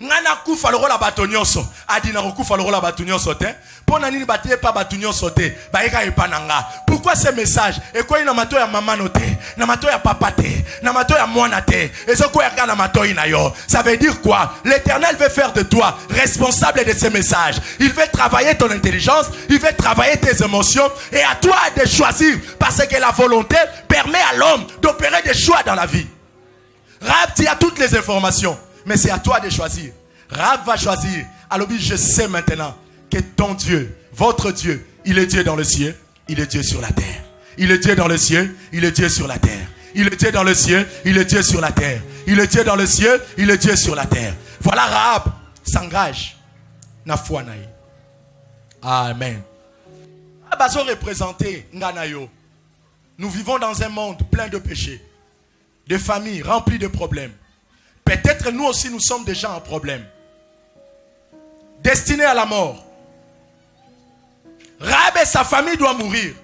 Ngana kufa le rôle à batonyoso. Adina kufa le rôle à batonyoso te. Pour nani batie pas batonyoso te. Baïka epananga. Pourquoi ce message? Et quoi il n'a mato ya maman note, n'a mato ya papa te, n'a mato ya moana te. Et ce quoi ya na mato inayo. Ça veut dire quoi? L'Éternel veut faire de toi responsable de ces messages. Il veut travailler ton intelligence, il veut travailler tes émotions et à toi de choisir parce que la volonté permet à l'homme d'opérer des choix dans la vie. Rahab, tu as toutes les informations. Mais c'est à toi de choisir. Rahab va choisir. Alors je sais maintenant que ton Dieu, votre Dieu, il est Dieu dans le ciel, il est Dieu sur la terre. Il est Dieu dans le ciel, il est Dieu sur la terre. Il est Dieu dans le ciel, il est Dieu sur la terre. Il est Dieu dans le ciel, il est Dieu sur la terre. Voilà Rahab s'engage. Na foi naï. Amen. Abazo représenté Nganayo. Nous vivons dans un monde plein de péchés, de familles remplies de problèmes. Peut-être nous aussi nous sommes déjà en problème. Destinés à la mort. Rahab et sa famille doivent mourir.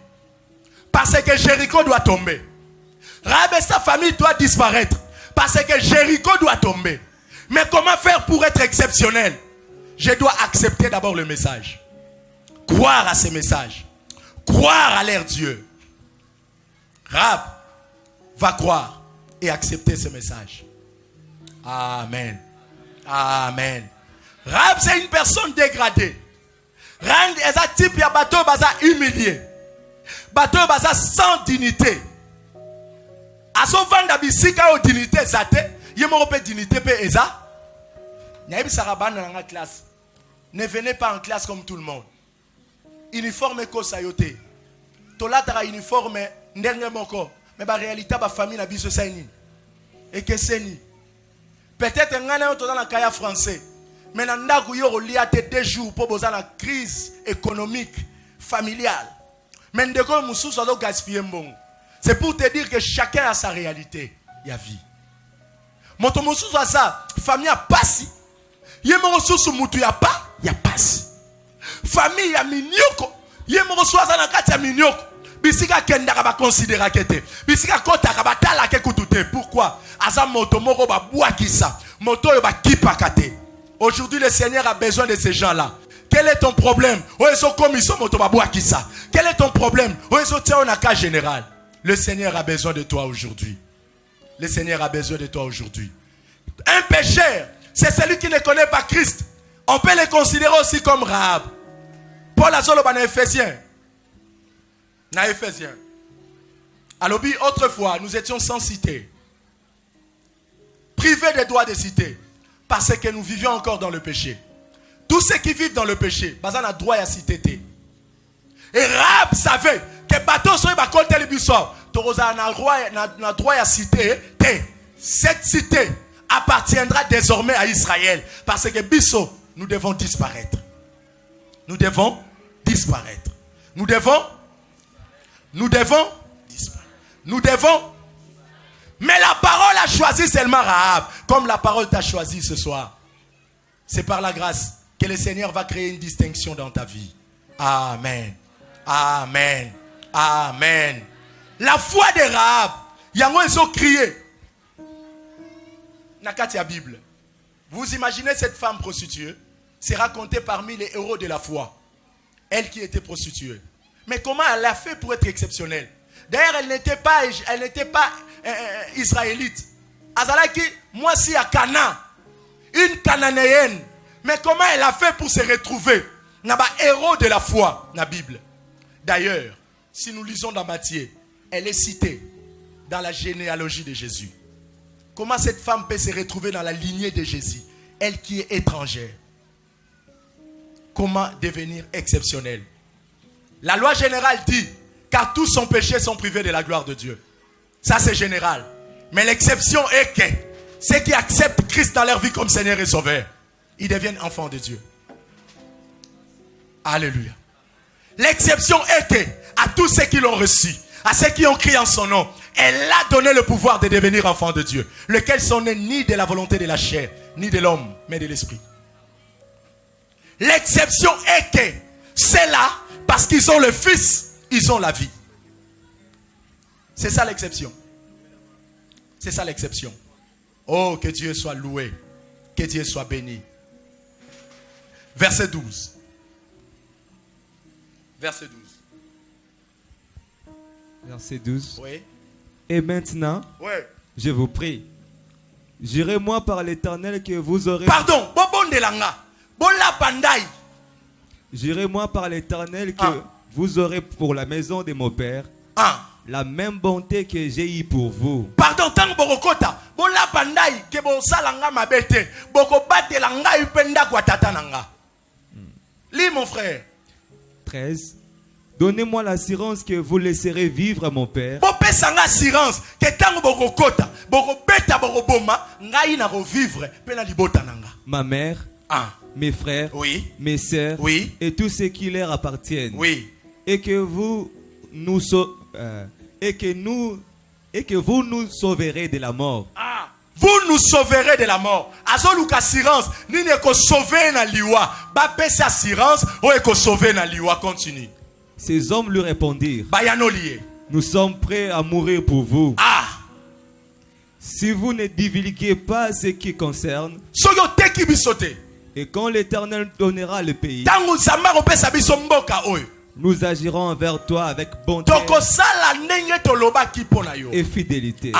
Parce que Jéricho doit tomber. Rahab et sa famille doivent disparaître. Parce que Jéricho doit tomber. Mais comment faire pour être exceptionnel? Je dois accepter d'abord le message. Croire à ce message. Croire à leur Dieu. Rahab va croire et accepter ce message. Amen. Amen. Rahab, c'est une personne dégradée. Rahab est un type de bateau humilié. Bateau sans dignité. A son vanda bisika o dignité zate, yemo pe dignité pe eza. Nyabi saraban dans la classe. Ne venez pas en classe comme tout le monde. Uniforme ko sayote. Tola tara uniforme ndenge moko, mais ba réalité ba famille na biso sa ni. Et que c'est ni. Peut-être ngana to dans la kaya français. Mais nanda ku yo lia te 2 jours pour boza la crise économique familiale. Mais ndeko musu so do gaspiller mbongo. C'est pour te dire que chacun a sa réalité. Il y a vie. Moto musu so ça, famille a passé. Yemo susu mutu ya pas, ya passé. Famille ya minyoko. Yemo so ça na kati ya minyoko. Bisika kendaka ba considérer kete. Bisika kota ka batala ke kutute. Pourquoi? Asa moto moko ba buakisa. Moto yo ba kipakate. Aujourd'hui le Seigneur a besoin de ces gens-là. Quel est ton problème? Quel est ton problème? Général. Le Seigneur a besoin de toi aujourd'hui. Le Seigneur a besoin de toi aujourd'hui. Un pécheur, c'est celui qui ne connaît pas Christ. On peut le considérer aussi comme Rahab. Paul a solo dans Éphésiens. Dans Éphésiens. Alors, autrefois, nous étions sans cité. Privés des droits de cité. Parce que nous vivions encore dans le péché. Tous ceux qui vivent dans le péché, ils ont droit à cité. Et Rahab savait que bateau soit ba côté le bisou. Toroza na droit à cité. Cette cité appartiendra désormais à Israël. Parce que biso, nous devons disparaître. Nous devons disparaître. Nous devons disparaître. Nous devons. Mais la parole a choisi seulement Rahab. Comme la parole t'a choisi ce soir. C'est par la grâce que le Seigneur va créer une distinction dans ta vie. Amen. Amen. Amen. La foi de Rahab. Yango ils ont crié. Nakatia Bible. Vous imaginez cette femme prostituée? C'est raconté parmi les héros de la foi. Elle qui était prostituée. Mais comment elle a fait pour être exceptionnelle? D'ailleurs, elle n'était pas israélite. Azalaki, moi si à Cana, une cananéenne. Mais comment elle a fait pour se retrouver? n'a pas héros de la foi dans la Bible. D'ailleurs, si nous lisons dans Matthieu, elle est citée dans la généalogie de Jésus. Comment cette femme peut se retrouver dans la lignée de Jésus, elle qui est étrangère? Comment devenir exceptionnelle? La loi générale dit, car tous sans péché sont privés de la gloire de Dieu. Ça c'est général. Mais l'exception est que ceux qui acceptent Christ dans leur vie comme Seigneur et Sauveur, ils deviennent enfants de Dieu. Alléluia. L'exception est que à tous ceux qui l'ont reçu, à ceux qui ont crié en son nom, elle a donné le pouvoir de devenir enfants de Dieu, lesquels sont nés ni de la volonté de la chair, ni de l'homme, mais de l'esprit. L'exception est que c'est là, parce qu'ils ont le Fils, ils ont la vie. C'est ça l'exception. C'est ça l'exception. Oh, que Dieu soit loué. Que Dieu soit béni. Verset 12. Verset 12. Verset 12. Oui. Et maintenant, Oui. je vous prie, jurez-moi par l'Éternel que vous aurez... Pardon. Bobon de langa. Bola pandai. Jurez-moi par l'Éternel que vous aurez pour la maison de mon Père la même bonté que j'ai eue pour vous. Pardon, tant borokota. Bola pandai ke bo salanga mabete. Boko bate langa upenda kwa tata nanga. Lis mon frère. 13. Donnez-moi l'assurance que vous laisserez vivre mon Père. Bopé sanga assurance que tant borokota, boko beta boroboma, ngai na revivre pena libota nanga. Ma mère, mes frères, oui, mes sœurs, oui, et tous ceux qui leur appartiennent. Oui. Et que vous nous sauverez de la mort. Vous nous sauverez de la mort. Azoluka assurance, ni ne ko sauver na liwa. Ba pesa assurance, o e ko sauver na liwa. Continue. Ces hommes lui répondirent, Bayano lié. nous sommes prêts à mourir pour vous. Si vous ne divulguez pas ce qui concerne, Soyo teki bisote. et quand l'Éternel donnera le pays, Tangu zamaro pesa biso mboka oyo. nous agirons envers toi avec bonté Toko sala nenge toloba ki pona yo. et fidélité.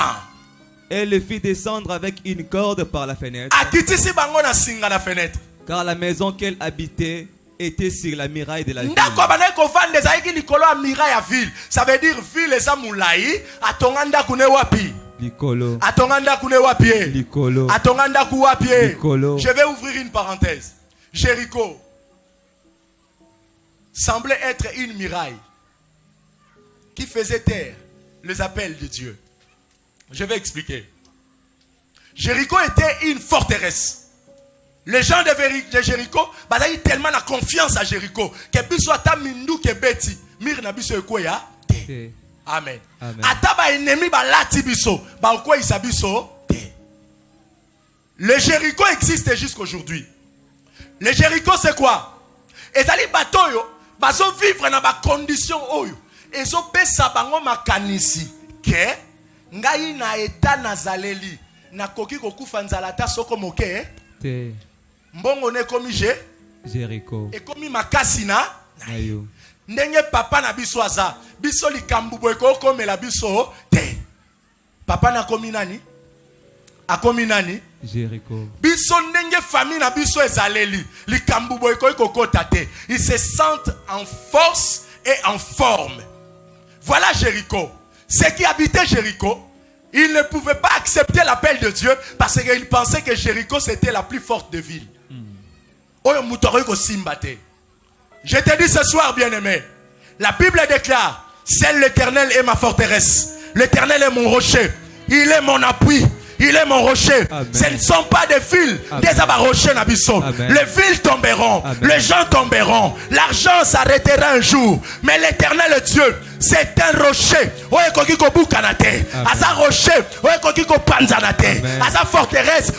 Elle le fit descendre avec une corde par la fenêtre, Akitisi bango na singa na fenêtre. car la maison qu'elle habitait était sur la muraille de la ville. Ndako bana ko vande zaiki likolo ya miraille ya ville. Ça veut dire ville eza mulai, atonga ndako ne wapi? Likolo. Atonga ndako ne wapi? Likolo. Atonga ndako wapi? Likolo. Je vais ouvrir une parenthèse. Jéricho semblait être une muraille qui faisait taire les appels de Dieu. Je vais expliquer. Jéricho était une forteresse. Les gens de Jéricho, ils ont tellement de confiance à Jéricho que biso ata mindu ke beti, mir na biso ekoya. Amen. Ata ba ennemi ba lati biso, ba okwa isabiso. Le Jéricho existe jusqu'aujourd'hui. Le Jéricho c'est quoi? Ezali bato yo, bazo vivre na ba condition oyo. Ezo pesa bango makanisi ke ngai na eta nazaleli na koki kokufa nzala ta soko moke mbongo ne komi Jéricho ekomi makasi na ayo. Ndenge papa na biso aza biso likambu boy ko komela biso te. Papa na komi nani? Akomi nani? Jéricho. Biso ndenge famille na biso ezaleli likambu boy ko kokota te. Ils se sentent en force et en forme. Voilà Jéricho. Ceux qui habitaient Jéricho, ils ne pouvaient pas accepter l'appel de Dieu parce qu'ils pensaient que Jéricho c'était la plus forte des villes. Je te dis ce soir, bien-aimé, la Bible déclare, seul l'Éternel est ma forteresse. L'Éternel est mon rocher. Il est mon appui. Il est mon rocher. Amen. Ce ne sont pas des fils, des abarochers n'abissons. Les villes tomberont, les gens tomberont, l'argent s'arrêtera un jour. Mais l'Éternel Dieu, c'est un rocher. Asa rocher, asa forteresse,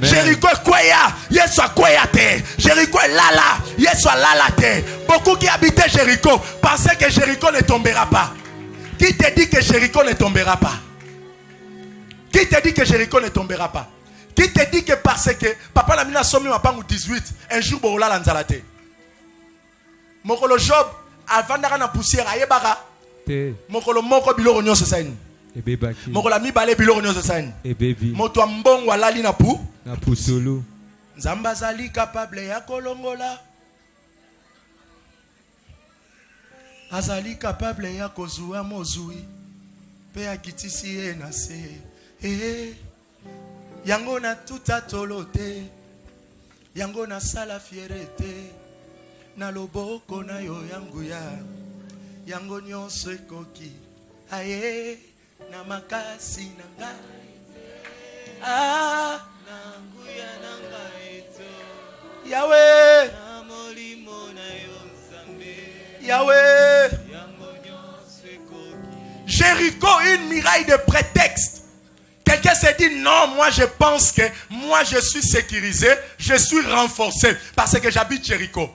Jéricho kwaya, Yeswa kwayate. Jéricho lala, Yeswa lalate. Beaucoup qui habitaient Jéricho pensaient que Jéricho ne tombera pas. Qui te dit que Jéricho ne tombera pas? Qui te dit que Jéricho ne tombera pas? Qui te dit que parce que papa n'a mis somme ma pangu 18 un jour borola lanzalate. Mokolo Job avant d'ara na poussière ayebara. Mokolo moko biloko nyonso saini. Ebebaki. Mokolo mi balé biloko nyonso saini. Ebebi. Moto mbongo alali na pu. Na pusulu. Nzamba zali capable ya kolongola. azali capable ya kozwa mozui pe akitisi ye na se yango na tuta tolote yango na sala fierete na loboko na yo yangu ya yango nyonso ekoki aye na makasi na ngai na nguya na ngai to Yahweh na molimo na yo nzambe Yahweh yango nyonso ekoki. Jéricho, une muraille de prétexte. Quelqu'un s'est dit non, moi je pense que moi je suis sécurisé, je suis renforcé parce que j'habite Jéricho.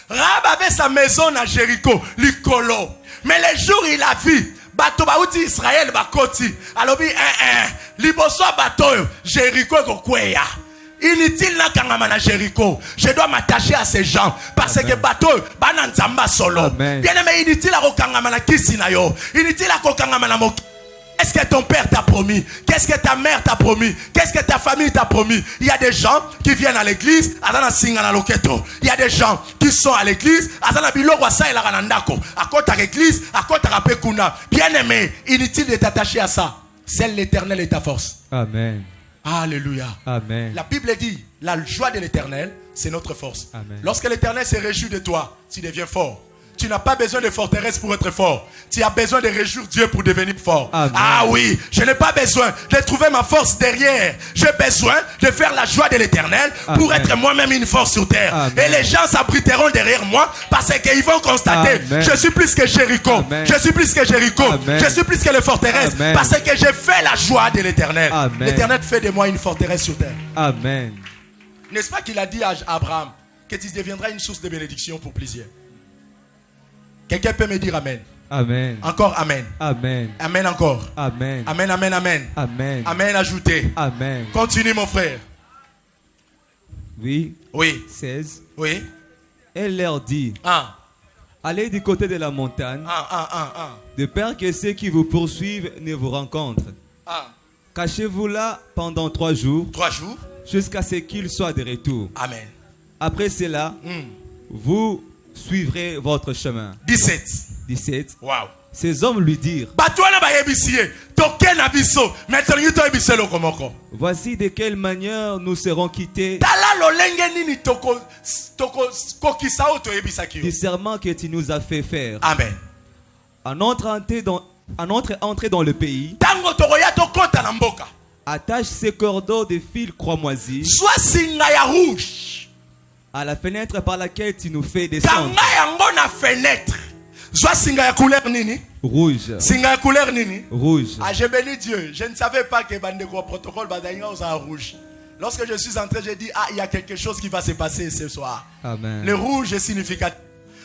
Rahab avait sa maison à Jéricho, Licolo. Mais le jour il a vu bato baouti Israël bakoti. Alors bi liboso bato Jéricho kokweya. Inutile na kangama na Jéricho. Je dois m'attacher à ces gens parce que bato bana nzamba solo. Bien aimé, inutile à kokangama na kisi na yo. Inutile à kokangama na moki. Qu'est-ce que ton père t'a promis? Qu'est-ce que ta mère t'a promis? Qu'est-ce que ta famille t'a promis? Il y a des gens qui viennent à l'église, il y a des gens qui sont à l'église, à côté de l'église, à côté de la Pekuna. Bien aimé, inutile de t'attacher à ça. Seul l'Éternel est ta force. Amen. Alléluia. Amen. La Bible dit, la joie de l'Éternel, c'est notre force. Amen. Lorsque l'Éternel se réjouit de toi, tu deviens fort. Tu n'as pas besoin de forteresse pour être fort. Tu as besoin de réjouir Dieu pour devenir fort. Amen. Ah oui, je n'ai pas besoin de trouver ma force derrière. J'ai besoin de faire la joie de l'Éternel pour être moi-même une force sur terre. Amen. Et les gens s'abriteront derrière moi parce qu'ils vont constater, Amen. je suis plus que Jéricho. Amen. Je suis plus que Jéricho. Amen. Je suis plus que les forteresses. Amen. Parce que j'ai fait la joie de l'Éternel. Amen. L'Éternel fait de moi une forteresse sur terre. Amen. N'est-ce pas qu'il a dit à Abraham que tu deviendras une source de bénédiction pour plusieurs? Quelqu'un peut me dire Amen? Amen. Encore Amen. Amen. Amen encore. Amen. Amen, amen, amen. Amen. Amen ajouté. Amen. Continue mon frère. Oui. Oui. 16. Oui. Elle leur dit, allez du côté de la montagne, de peur que ceux qui vous poursuivent ne vous rencontrent. Cachez-vous là pendant 3 jours. 3 jours. Jusqu'à ce qu'ils soient de retour. Amen. Après cela, vous suivrez votre chemin. 17. 17. Wow. Ces hommes lui dirent, voici de quelle manière nous serons quittés du serment que tu nous as fait faire. Amen. À notre entrée dans le pays, attache ces cordeaux de fil croix-moisi à la fenêtre par laquelle tu nous fais descendre. Rouge. Rouge. Ah, j'ai béni Dieu. Je ne savais pas que Bandeko protocole rouge. Lorsque je suis entré, j'ai dit, il y a quelque chose qui va se passer ce soir. Amen. Le rouge est significatif.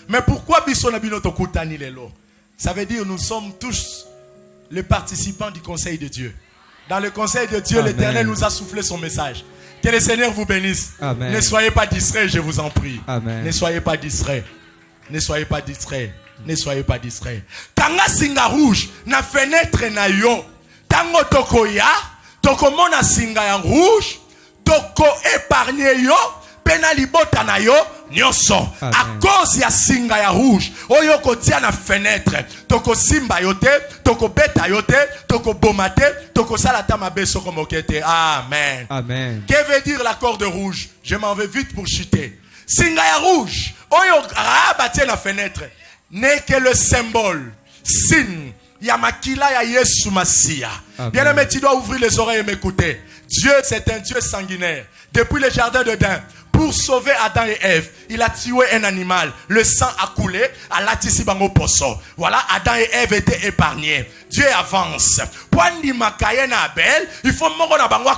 Mais pourquoi Bisonabinotokutani Lelo? Ça veut dire nous sommes tous les participants du conseil de Dieu. Dans le conseil de Dieu, l'Éternel nous a soufflé son message. Que le Seigneur vous bénisse. Amen. Ne soyez pas distraits, je vous en prie. Amen. Ne soyez pas distraits. Ne soyez pas distraits. Ne soyez pas distraits. Tanga singa rouge na fenêtre na yo. Tango toko ya, toko mona singa ya rouge, toko épargner yo, pena libota na yo nyonso. À cause ya singa ya rouge, oyo kotia na fenêtre, toko simba yote, toko beta yote, toko bomate, toko salata mabeso komokete. Amen. Amen. Que veut dire la corde rouge? Je m'en vais vite pour chuter. Singa ya rouge, oyo rabatie na fenêtre, n'est que le symbole, signe, yamakila ya Yesu Masia. Bien aimé, tu dois ouvrir les oreilles et m'écouter. Dieu, c'est un Dieu sanguinaire. Depuis le jardin d'Éden, pour sauver Adam et Ève, il a tué un animal. Le sang a coulé à l'Atisibango Poso. Voilà, Adam et Ève étaient épargnés. Dieu avance. Pwandi makaye na Abel, il faut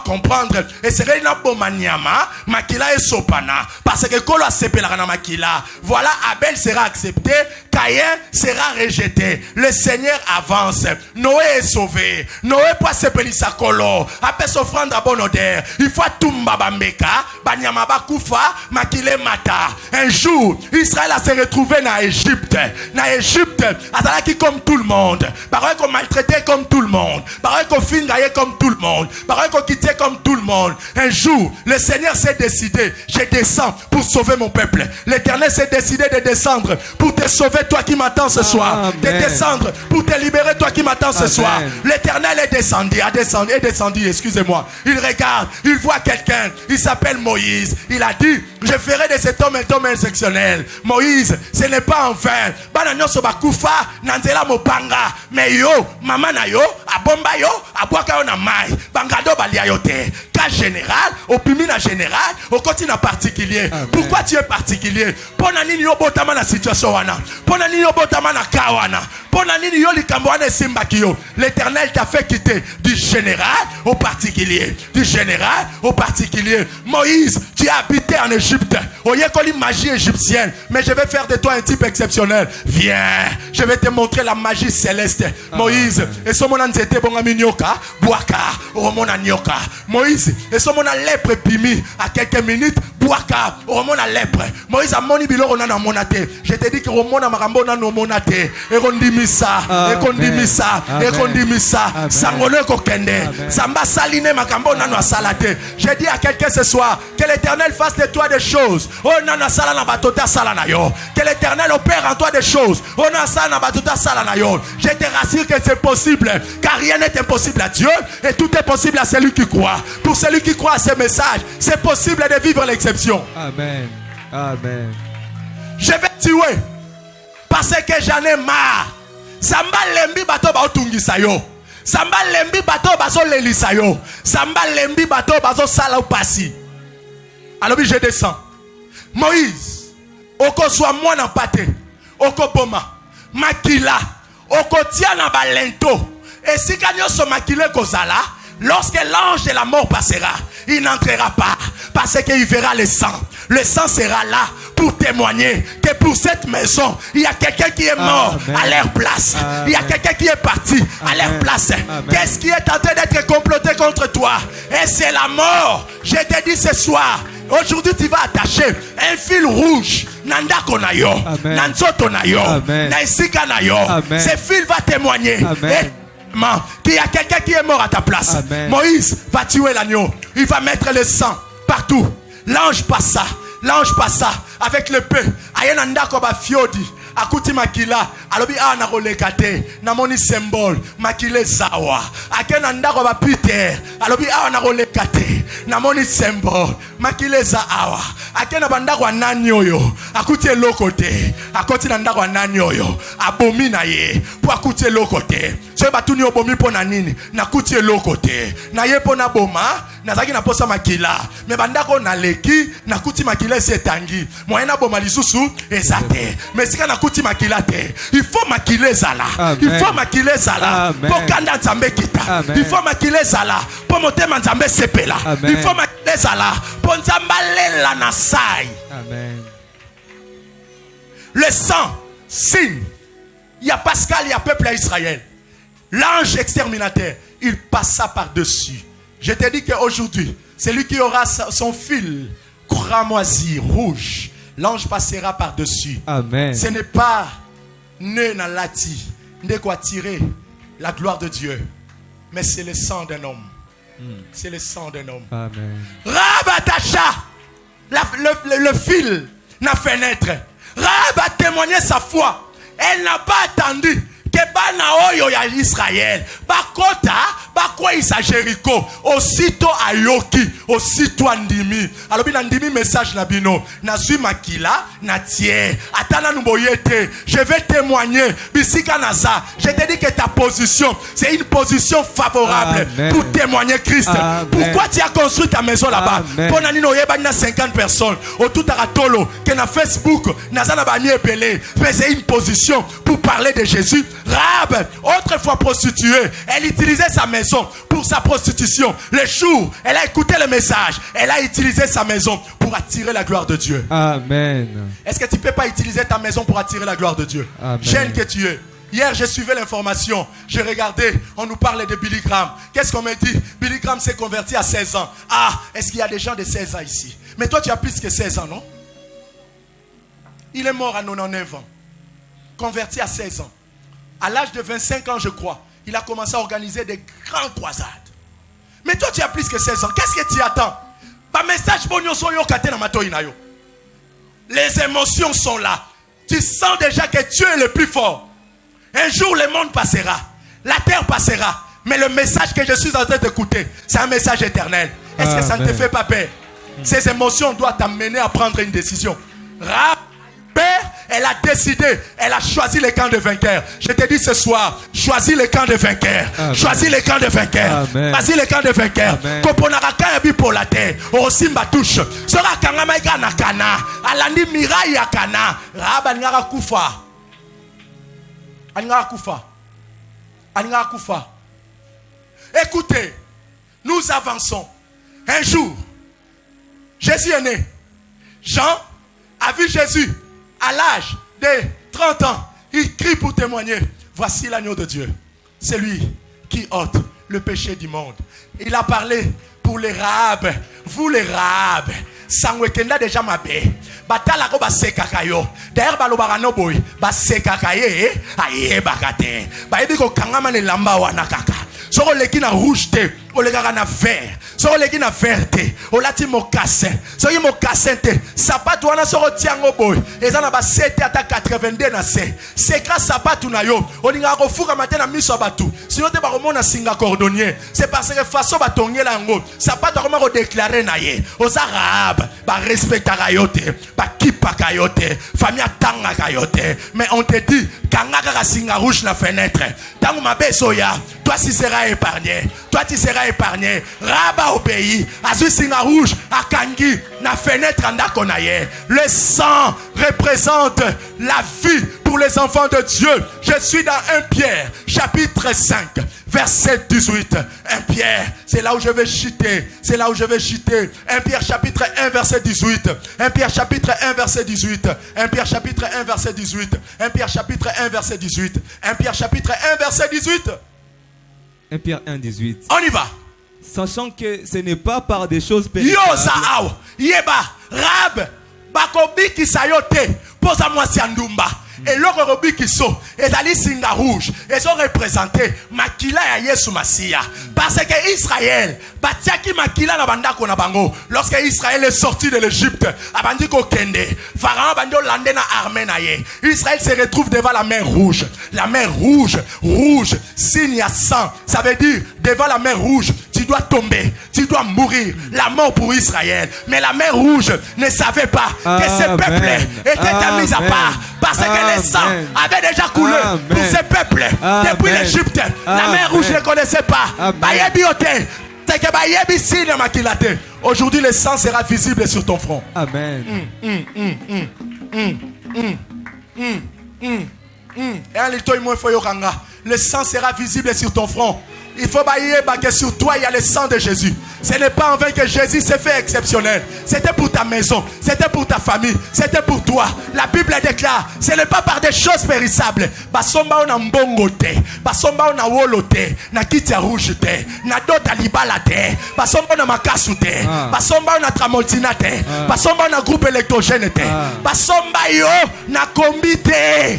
comprendre. Et c'est réellement bomaniama, makila et sopana. Parce que kolo a sepela na makila. Voilà, Abel sera accepté, Caïn sera rejeté. Le Seigneur avance. Noé est sauvé. Noé peut sepeli sa kolo. Après s'offrande à bonne odeur. Il faut tumba bambeka, banyama bakufa. Koufa, Makile Mata. Un jour, Israël a se retrouvé dans Égypte. Dans Égypte, Azalaki comme tout le monde. Paroles qu'on maltraitait comme tout le monde. Paroles qu'on fingaillait comme tout le monde. Paroles qu'on quittait comme tout le monde. Un jour, le Seigneur s'est décidé, je descends pour sauver mon peuple. L'Éternel s'est décidé de descendre pour te sauver, toi qui m'attends ce soir. Amen. De descendre pour te libérer, toi qui m'attends ce soir. L'Éternel est descendu, excusez-moi. Il regarde, il voit quelqu'un, il s'appelle Moïse. Il a dit, je ferai de cet homme un homme exceptionnel. Moïse, ce n'est pas en vain. Bananyoso bakufa, nanzela mopanga. Mais yo, maman na yo, abomba yo, abwaka yo na mai. Bangado balia yo te. Cas général, au pimina général, au quotidien particulier. Amen. Pourquoi tu es particulier? Ponani yo botama na situation wana. Ponani yo botama na kawana. Ponani yo likamboane simbakio. L'Éternel t'a fait quitter du général au particulier. Du général au particulier. Moïse, tu as habité en Égypte. Oyekoli magie égyptienne. Mais je vais faire de toi un type exceptionnel. Viens, je vais te montrer la magie céleste. Moïse, et son mon anzete bongami nyoka, boaka, romona nyoka. Moïse, et son mon lèpre pimi à quelques minutes, boaka, romona lèpre. Moïse a moni bilo na monate. Je te dis que romona marambo na no monate. Et kondimisa, et kondimisa, et kondimisa. Sangone kokende. Samba saline makambo na no salate. Je dis à quelqu'un ce soir que l'Éternel fasse de toi des choses. Oh nana sala na batota sala na yo. Que l'Éternel opère en toi des choses. Oh nana sala na batota sala na yo. Je te rassure que c'est possible, car rien n'est impossible à Dieu et tout est possible à celui qui croit. Pour celui qui croit à ce message, c'est possible de vivre l'exception. Amen. Amen. Je vais tuer parce que j'en ai marre. Samba lembi bato ba otungisa yo. Samba lembi bato bazo lelisa yo. Samba lembi bato bazo sala upasi. Alors je descends. Moïse, oko soit moi na pate, oko boma, makila, oko tia na balento. Et si kanyo so makile kozala, lorsque l'ange de la mort passera, il n'entrera pas parce qu'il verra le sang. Le sang sera là pour témoigner que pour cette maison, il y a quelqu'un qui est mort à leur place. Il y a quelqu'un qui est parti à leur place. Qu'est-ce qui est en train d'être comploté contre toi? Et c'est la mort. Je te dis ce soir, aujourd'hui tu vas attacher un fil rouge. Nanda konayo, nanzoto nayo, naisika nayo. Ce fil va témoigner. Qu'il y a quelqu'un qui est mort à ta place. Amen. Moïse va tuer l'agneau. Il va mettre le sang partout. L'ange passa. L'ange passa avec l'épée. Ayenanda koba fiodi. Akuti makila. Alobi na rolekate. Namoni symbole. Makile zawa. Akenanda koba Peter. Alobi na rolekate. Namoni symbole. Makile zawa. Akena banda kwa nanyoyo. Akuti lokote. Akoti nanda kwa nanyoyo. Abomi na ye. Po akuti lokote. So batuni obomi po na nini. Nakuti lokote. Na ye po na boma. Nazaki na posa makila. Me banda ko na leki. Nakuti makila se tangi. Moyena boma lisusu. Ezate. Mesika nakuti makila te. Il faut makile zala. Il faut makile zala. Po kanda nzambe kita. Il faut makile zala. Po motema nzambe sepela. Il faut makile zala. Po nzambale la nasai. Amen. Le sang, signe. Il y a Pascal, il y a peuple à Israël. L'ange exterminateur, il passa par-dessus. Je te dis qu'aujourd'hui, celui qui aura son fil cramoisi, rouge, l'ange passera par-dessus. Amen. Ce n'est pas né dans l'ati, ne quoi tirer la gloire de Dieu, mais c'est le sang d'un homme. C'est le sang d'un homme. Amen. Rabatacha, le fil n'a fait naître. Rab a témoigné sa foi. Elle n'a pas attendu que bana oyo ya Israël bakota bakwa isa Jéricho aussitôt ayoki aussitôt andimi alobi na ndimi message na bino nazui makila na tie atana nuboyete je vais témoigner bisika naza. Je te dis que ta position c'est une position favorable. Amen. Pour témoigner Christ. Amen. Pourquoi tu as construit ta maison là-bas? Pour nino yeba na 50 personnes autour taratolo que na Facebook naza na bani epelé, mais c'est une position pour parler de Jésus. Rahab, autrefois prostituée, elle utilisait sa maison pour sa prostitution. Le jour, elle a écouté le message, elle a utilisé sa maison pour attirer la gloire de Dieu. Amen. Est-ce que tu ne peux pas utiliser ta maison pour attirer la gloire de Dieu? Amen. Jeune que tu es. Hier, je suivais l'information. Je regardais, on nous parlait de Billy Graham. Qu'est-ce qu'on me dit? Billy Graham s'est converti à 16 ans. Ah, est-ce qu'il y a des gens de 16 ans ici? Mais toi, tu as plus que 16 ans, non? Il est mort à 99 ans. Converti à 16 ans. À l'âge de 25 ans, je crois, il a commencé à organiser des grandes croisades. Mais toi, tu as plus que 16 ans. Qu'est-ce que tu attends? Les émotions sont là. Tu sens déjà que Dieu est le plus fort. Un jour, le monde passera. La terre passera. Mais le message que je suis en train d'écouter, c'est un message éternel. Est-ce que ça ne te fait pas peur? Ces émotions doivent t'amener à prendre une décision. Elle a décidé, elle a choisi le camp de vainqueur. Je te dis ce soir, choisis le camp de vainqueur. Choisis le camp de vainqueur. Choisis le camp de vainqueur. Koponaraka yabi pour la terre. Osimba touche. Sera kangamaika na kana. Alandi mirai ya kana. Raba ngara kufa. Angara kufa. Angara kufa. Écoutez, nous avançons. Un jour, Jésus est né. Jean a vu Jésus à l'âge de 30 ans. Il crie pour témoigner. Voici l'agneau de Dieu. C'est lui qui ôte le péché du monde. Il a parlé pour les Rahab. Vous les Rahab. Sangwekenda déjà mabé. Batala ko basekakayo. D'ailleurs balobarano boy. Basekakaye. Aye bakate. Baebi ko kangama ne lamba wana kaka. Soko leki na rouge te. Olegaka na vert. Soko leki na vert te. Olati mocassin. Soki mocassin te. Sapato wana soko tiango boy. Eza na ba 7 ata 82 na se. Sekra sapato na yo. Olinga ko fuka matin na miso batu. Sinon te ba komona singa cordonnier. C'est parce que façon ba tongela ngo. Sapato ko ko déclarer na ye. Oza Rahab ba respectaka yo te. Ba kipaka yo te. Famille tanga ka yo te. Mais on te dit kangaka ka singa rouge na fenêtre. Tango mabeso ya. Toi si seras épargné. Toi tu seras épargné. Rahab obéi. Azu singa rouge a kangi na fenêtre andako na ye. Le sang représente la vie pour les enfants de Dieu. Je suis dans 1 Pierre chapitre 5 verset 18. 1 Pierre, c'est là où je vais chuter. C'est là où je vais chuter. 1 Pierre chapitre 1 verset 18. 1 Pierre chapitre 1 verset 18. 1 Pierre chapitre 1 verset 18. 1 Pierre chapitre 1 verset 18. 1 Pierre chapitre 1 verset 18. 1 Pierre 1, 18. On y va. Sachant que ce n'est pas par des choses périssables. Yo sao. Yeba. Rab. Bakobi ki sayote. Posa moi siandumba. Et l'autre robi qui sont, et ali singa rouge, ils ont représenté makila ya Yesu Masia. Parce que Israël, batiaki makila na bandako na bango. Lorsque Israël est sorti de l'Égypte, abandi ko kende, Pharaon bandi landé na armée na ye. Israël se retrouve devant la mer rouge. La mer rouge, rouge, signe à sang. Ça veut dire, devant la mer rouge, tu dois tomber, tu dois mourir. La mort pour Israël. Mais la mer rouge ne savait pas que ce peuple était mis à part. Parce que le sang avait déjà coulé pour ce peuple depuis l'Égypte. La mer rouge ne connaissait pas. Aujourd'hui, le sang sera visible sur ton front. Amen. Le sang sera visible sur ton front. Il faut que sur toi il y a le sang de Jésus. Ce n'est pas en vain que Jésus s'est fait exceptionnel. C'était pour ta maison, c'était pour ta famille, c'était pour toi. La Bible déclare, ce n'est pas par des choses périssables. Basomba on a mbongo te, basomba on a wolo te, na kitia rouge te, na dota libala te, basomba on a makasu te, basomba on a tramontina te, basomba on a groupe électrogène te, basomba yo na kombi te.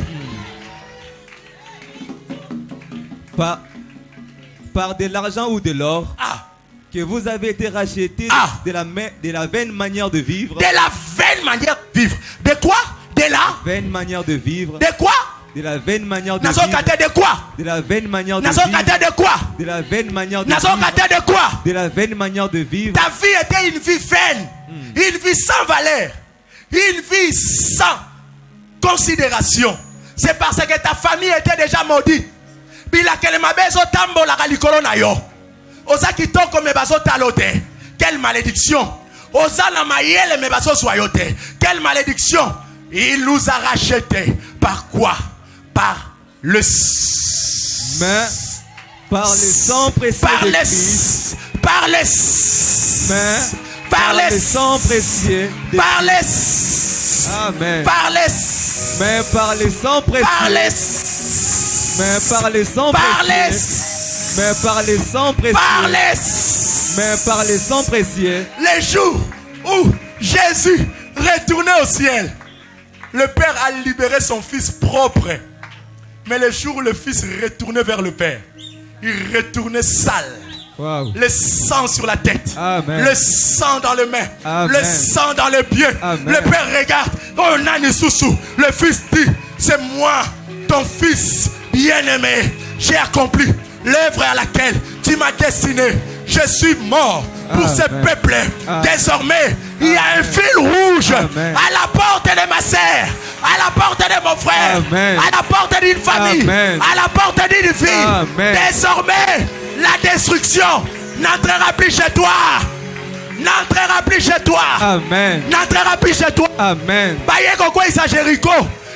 Par de l'argent ou de l'or, que vous avez été rachetés de la vaine manière de vivre. De la vaine manière de vivre. De quoi? De la vaine manière de vivre. De quoi? De la vaine manière de vivre. De quoi? De la vaine manière de vivre. De quoi? De la vaine manière de vivre. De quoi? De la vaine manière de vivre. Ta vie était une vie vaine. Une vie sans valeur. Une vie sans considération. C'est parce que ta famille était déjà maudite. Quelle malédiction. Quelle malédiction. Il nous a rachetés. Par quoi? Par le par le sang précieux de Christ. Par le sang précieux de Christ. Amen. Par le par le sang précieux. Par le sang précieux. Par le sang précieux. Par le sang précieux. Les jours où Jésus retournait au ciel. Le Père a libéré son Fils propre. Mais le jour où le Fils retournait vers le Père, il retournait sale. Wow. Le sang sur la tête. Amen. Le sang dans les mains. Amen. Le sang dans les pieds. Amen. Le Père regarde. Oh, Nani Soussou. Le Fils dit, c'est moi, ton Fils bien-aimé. J'ai accompli l'œuvre à laquelle tu m'as destiné. Je suis mort pour Amen. ce peuple. Amen. Désormais, il y a un fil rouge Amen. à la porte de ma sœur, à la porte de mon frère, Amen. à la porte d'une famille, Amen. à la porte d'une fille. Amen. Désormais, la destruction n'entrera plus chez toi. N'entrera plus chez toi. Amen. N'entrera plus chez toi. Amen. Baye koko isa Jéricho.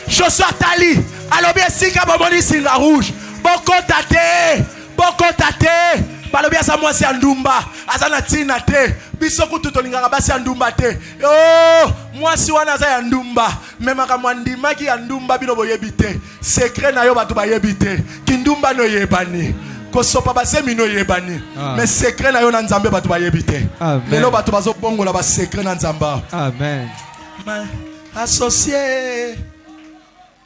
Joshua Tali. Alors bien si kabomoni singa rouge. Boko tate. Boko tate. Balobia sa moi c'est andumba. Azana tina te. Bisoku tutolingaka basi andumba te. Oh, moi si wana za andumba. Même kamwandima ki andumba bino boyebite. Secret na yo batu bayebite. Kindumba no yebani. Kosopa basemi no yebani. Mais secret na yo na nzambe batu bayebite. Lelo batu bazo bongola ba secret na nzamba. Amen. Associé.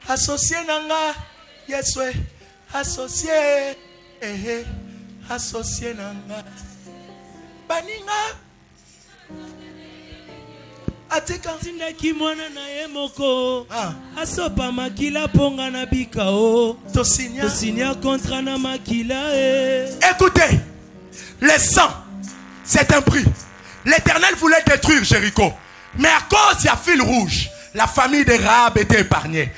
Associé nanga. Yeswe. Associé. Associé nanga. Baninga. Atika zindaki mwana na ye moko. Asopa makila ponga na bikao. Tosinya contre na makila. Écoutez, le sang, c'est un prix. L'Éternel voulait détruire Jéricho. Mais à cause du fil rouge, la famille de Rahab était épargnée.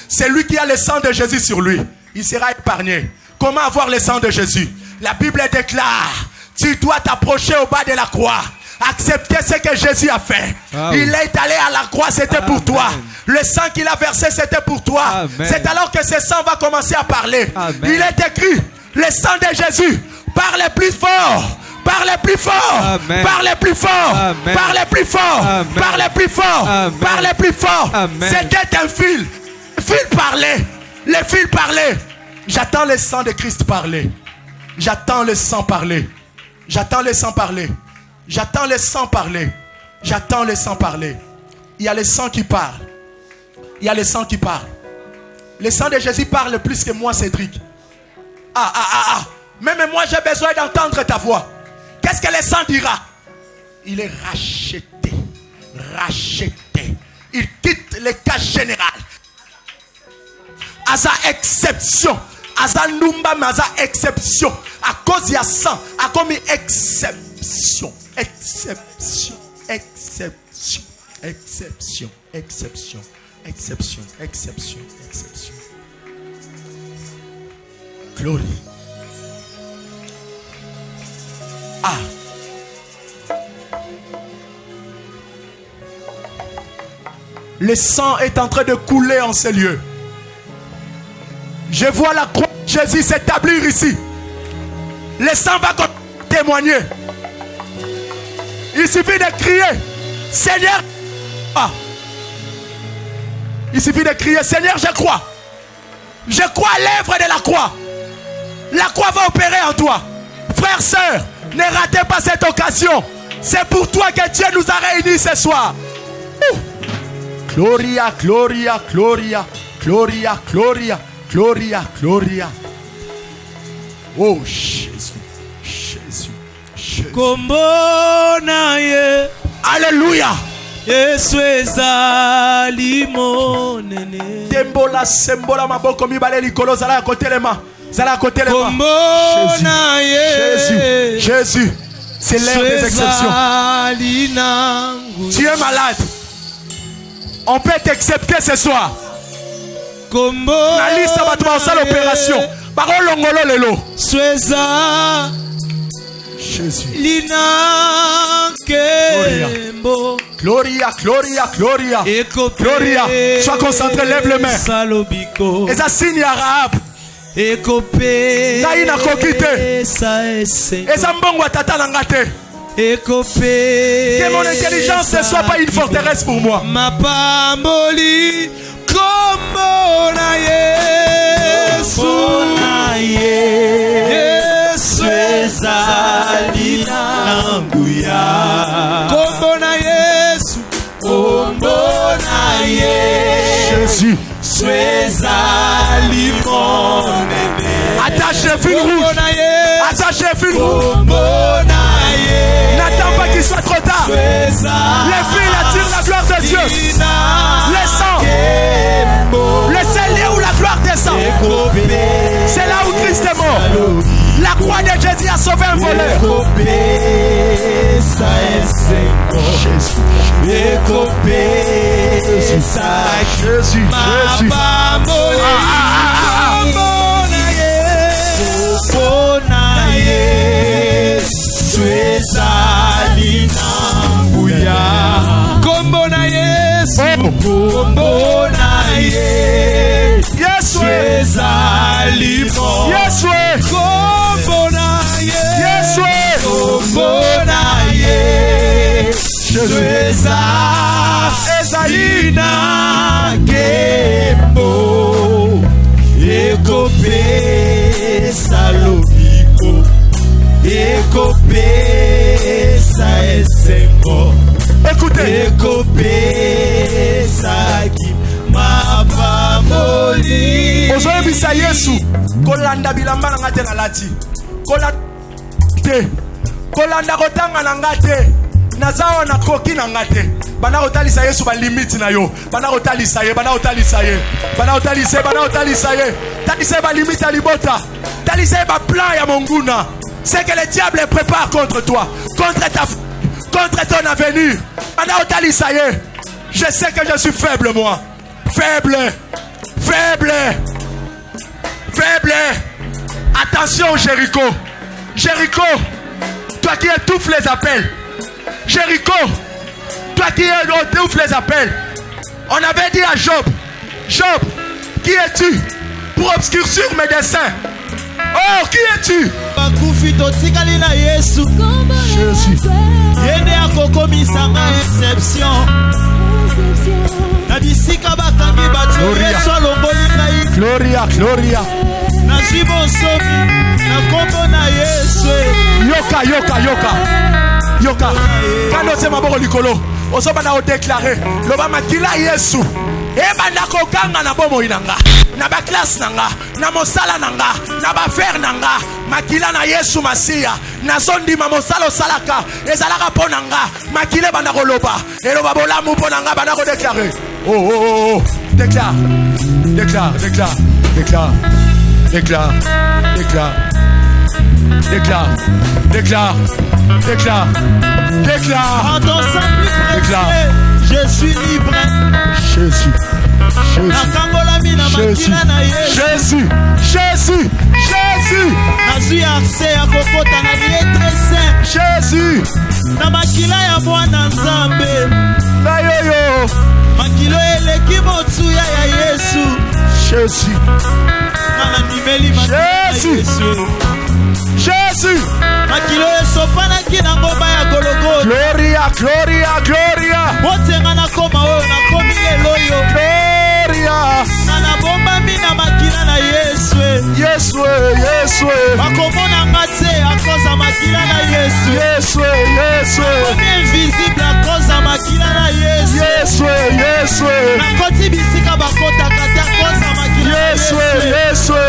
C'est lui qui a le sang de Jésus sur lui. Il sera épargné. Comment avoir le sang de Jésus? La Bible déclare, tu dois t'approcher au bas de la croix. Accepter ce que Jésus a fait. Il est allé à la croix, c'était pour toi. Le sang qu'il a versé, c'était pour toi. C'est alors que ce sang va commencer à parler. Il est écrit, le sang de Jésus parle plus fort. Parlez plus fort. Amen. Parlez plus fort. Amen. Parlez plus fort. Amen. Parlez plus fort. Amen. Parlez plus fort. Amen. C'était un fil. Le fil parlait. Le fil parlait. J'attends le sang de Christ parler. J'attends le sang parler. J'attends le sang parler. J'attends le sang parler. J'attends le sang parler. Il y a le sang qui parle. Il y a le sang qui parle. Le sang de Jésus parle plus que moi, Cédric. Même moi, j'ai besoin d'entendre ta voix. Qu'est-ce que le sang dira? Il est racheté. Racheté. Il quitte le cas général. À sa exception. À sa numba, mais à sa exception. À cause de sang. À comme une exception. Exception. Exception. Exception. Exception. Exception. Exception. Exception. Glory. Le sang est en train de couler en ces lieux. Je vois la croix de Jésus s'établir ici. Le sang va témoigner. Il suffit de crier, Seigneur. Il suffit de crier, Seigneur, je crois. Je crois à l'œuvre de la croix. La croix va opérer en toi. Frères, sœurs, ne ratez pas cette occasion. C'est pour toi que Dieu nous a réunis ce soir. Gloria, gloria, gloria, gloria, gloria, gloria, gloria. Oh Jésus, Jésus, Jésus. Alléluia. Yesu ezali monene. Tembola sembola maboko mibale likolo zala kotelema. Zala kotelema. Jésus, Jésus. C'est l'heure des exceptions. Tu es malade. On peut t'accepter ce soir. La liste va te faire l'opération. Parole longolo lelo. Jésus. Gloria, gloria, gloria. Gloria. Sois concentré, lève les mains. Et ça signe à Rahab. Naïna kokite. Et ça mbongo tata langate. Que mon intelligence ne soit pas une forteresse pour moi. Ma pamboli kombo na Yesu. Yesu ezali nanguye. Mbuya. Kombo na Yesu. Kombo na Yesu. Jésus. Sweza limonene. Attache les fils rouges. Attache les fils rouges. N'attends pas qu'il soit trop tard. Les filles attirent la gloire de Dieu. Les sangs. Le seul lieu où la gloire descend. C'est là où Christ est mort. La croix de Jésus a sauvé un voleur. Jésus. Kombo na Yesu. Kombo na Yesu. Yesu. Yesu. Kombo na Yesu. Kombo na Yesu. Ezalina kembo. Ekope salobiko. Ekope sa esengo. Écoutez. Ekope saki mabamoli. Ozoyebisa Yesu kolanda bilamba na ngate na lati. Kolanda kotanga na ngate. Nazawa na koki na ngate. Bana kotalisa Yesu ba limite na yo. Bana kotalisa ye. Talisa ba limite à libota. Talisa ba plan ya monguna. C'est que le diable prépare contre toi, contre ton avenir. Bana kotalisa ye. Je sais que je suis faible moi. Faible. Attention Jéricho. Jéricho, toi qui étouffes les appels. Jéricho, toi qui étouffes les appels. On avait dit à Job, qui es-tu pour obscurcir mes desseins? Oh, qui es-tu? Jésus. Yende akokomisanga exception. Na bisika bakangi batu Yesu alongoli ngai. Gloria. Nazwi bonsomi na kombo na Yesu. Yoka. Quand on se maboko likolo, osoba na déclarer, loba makila Yesu. Eba na kokanga na bomo inanga. Na ba classe nanga, na mosala nanga, na ba faire nanga. Makila na Yesu Masia. Na zondi ma mosala salaka. Ezalaka ponanga. Makile bana koloba. Eloba bolamu ponanga bana ko déclarer. Oh. Déclare. En dansant plus près, je suis libre. Jésus. Nazwi accès à kokota na lieu très saint. Jésus. Na makila ya mwana Nzambe. Na yoyo. Makilo eleki motuya ya Yesu. Jésus. Nana nimeli makila ya Yesu. Jésus. Makilo esopanaki na ngomba ya Golgotha. Gloria. Botenga na koma oyo na komi eloyo. Gloria. Nana bomba mina makila na Yesu. Yesu. Bakomona ngate a cause ya makila na Yesu. Yesu. Komi invisible a cause ya makila na Yesu. Yesu. Na koti bisika bakota kata a cause ya makila na Yesu.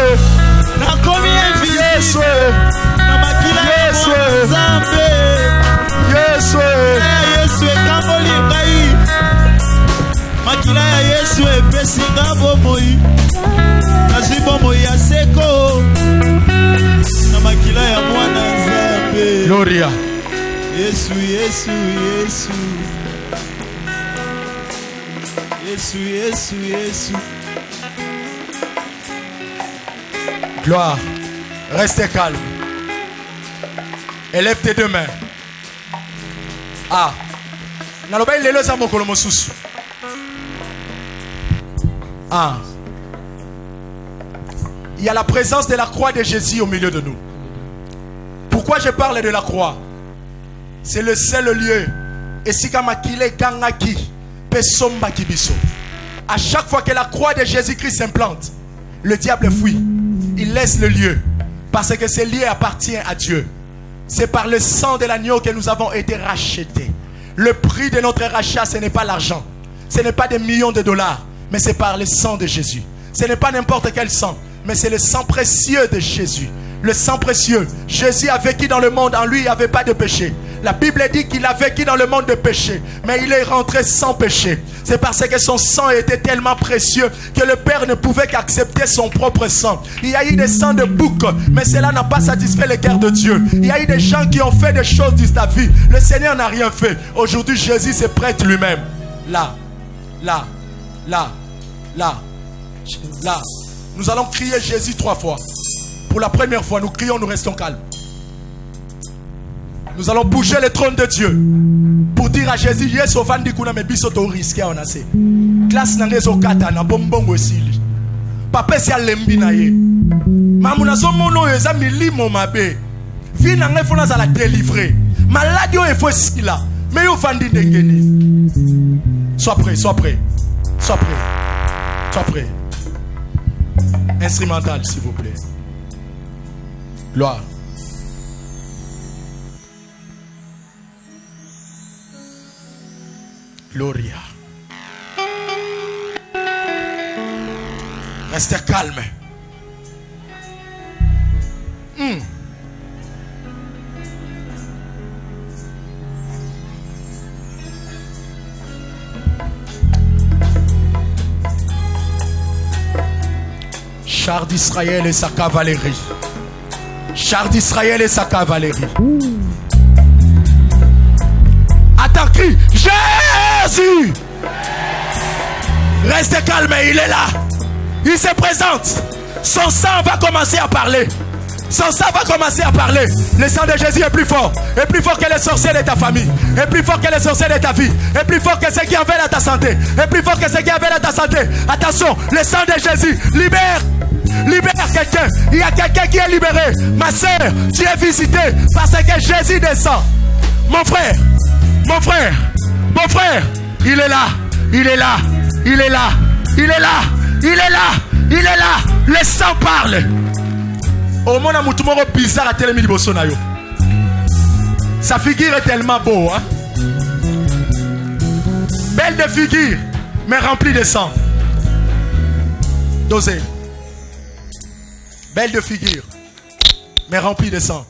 Na komi invisible. Na makila ya Nzambe. Yesu. Yesu ekamboli ngai. Makila ya Yesu epesi nga bomoi. Nazwi bomoi ya seko. Na makila ya mwana Nzambe. Gloria. Yesu. Gloire. Restez calme. Élève tes deux mains. Naloba ilelo za mokolo mosusu. Il y a la présence de la croix de Jésus au milieu de nous. Pourquoi je parle de la croix? C'est le seul lieu. Et si kamakile kangaki pesomba kibiso. À chaque fois que la croix de Jésus-Christ s'implante, le diable fuit. Il laisse le lieu. Parce que ce lieu appartient à Dieu. C'est par le sang de l'agneau que nous avons été rachetés. Le prix de notre rachat, ce n'est pas l'argent. Ce n'est pas des millions de dollars, mais c'est par le sang de Jésus. Ce n'est pas n'importe quel sang, mais c'est le sang précieux de Jésus. Le sang précieux. Jésus a vécu dans le monde, en lui il n'y avait pas de péché. La Bible dit qu'il a vécu dans le monde de péché, mais il est rentré sans péché. C'est parce que son sang était tellement précieux que le Père ne pouvait qu'accepter son propre sang. Il y a eu des sangs de bouc, mais cela n'a pas satisfait le cœur de Dieu. Il y a eu des gens qui ont fait des choses dans ta vie. Le Seigneur n'a rien fait. Aujourd'hui Jésus se prête lui-même. Là. Nous allons crier Jésus 3 fois. Pour la première fois, nous crions, nous restons calmes. Nous allons bouger le trône de Dieu pour dire à Jésus, yes, au vandi kuna me biso to risque on a se. Classe na ngezo kata na bombongo esili. Papa si alembi na ye. Mamuna so mono eza milimo mabe. Vi na nge fona za la délivrer. Malade il faut sila. Mais yo vandi ndengeni. Sois prêt. Instrumental, s'il vous plaît. Gloire. Gloria. Restez calme. Char d'Israël et sa cavalerie. Char d'Israël et sa cavalerie. Attends, crie Jésus. Restez calme, il est là. Il se présente. Son sang va commencer à parler. Son sang va commencer à parler. Le sang de Jésus est plus fort. Est plus fort que les sorciers de ta famille. Est plus fort que les sorciers de ta vie. Est plus fort que ceux qui avaient à ta santé. Est plus fort que ceux qui avaient à ta santé. Attention, le sang de Jésus libère. Libère quelqu'un. Il y a quelqu'un qui est libéré. Ma soeur, tu es visité parce que Jésus descend. Mon frère, il est là. Le sang parle. Au monde, il y a bizarre à télémi liboso na yo. Sa figure est tellement beau, hein? Belle de figure, mais remplie de sang. Dosé. Belle de figure, mais remplie de sang.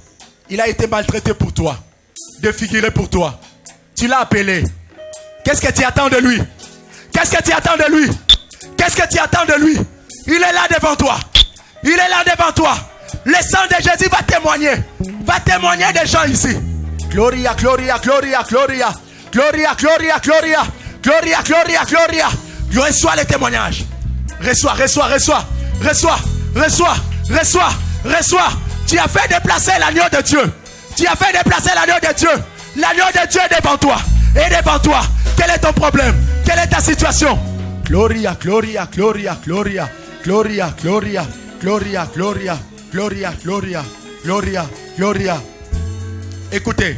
Il a été maltraité pour toi, défiguré pour toi. Tu l'as appelé. Qu'est-ce que tu attends de lui? Qu'est-ce que tu attends de lui? Qu'est-ce que tu attends de lui? Il est là devant toi. Il est là devant toi. Le sang de Jésus va témoigner. Va témoigner des gens ici. Gloria, gloria, gloria, gloria. Gloria, gloria, gloria. Gloria, gloria, gloria. Reçois les témoignages. Reçois. Tu as fait déplacer l'agneau de Dieu. L'agneau de Dieu est devant toi. Et devant toi, quel est ton problème? Quelle est ta situation? Gloria, gloria, gloria, gloria. Gloria, gloria, gloria, gloria. Gloria, gloria, gloria, gloria. Écoutez,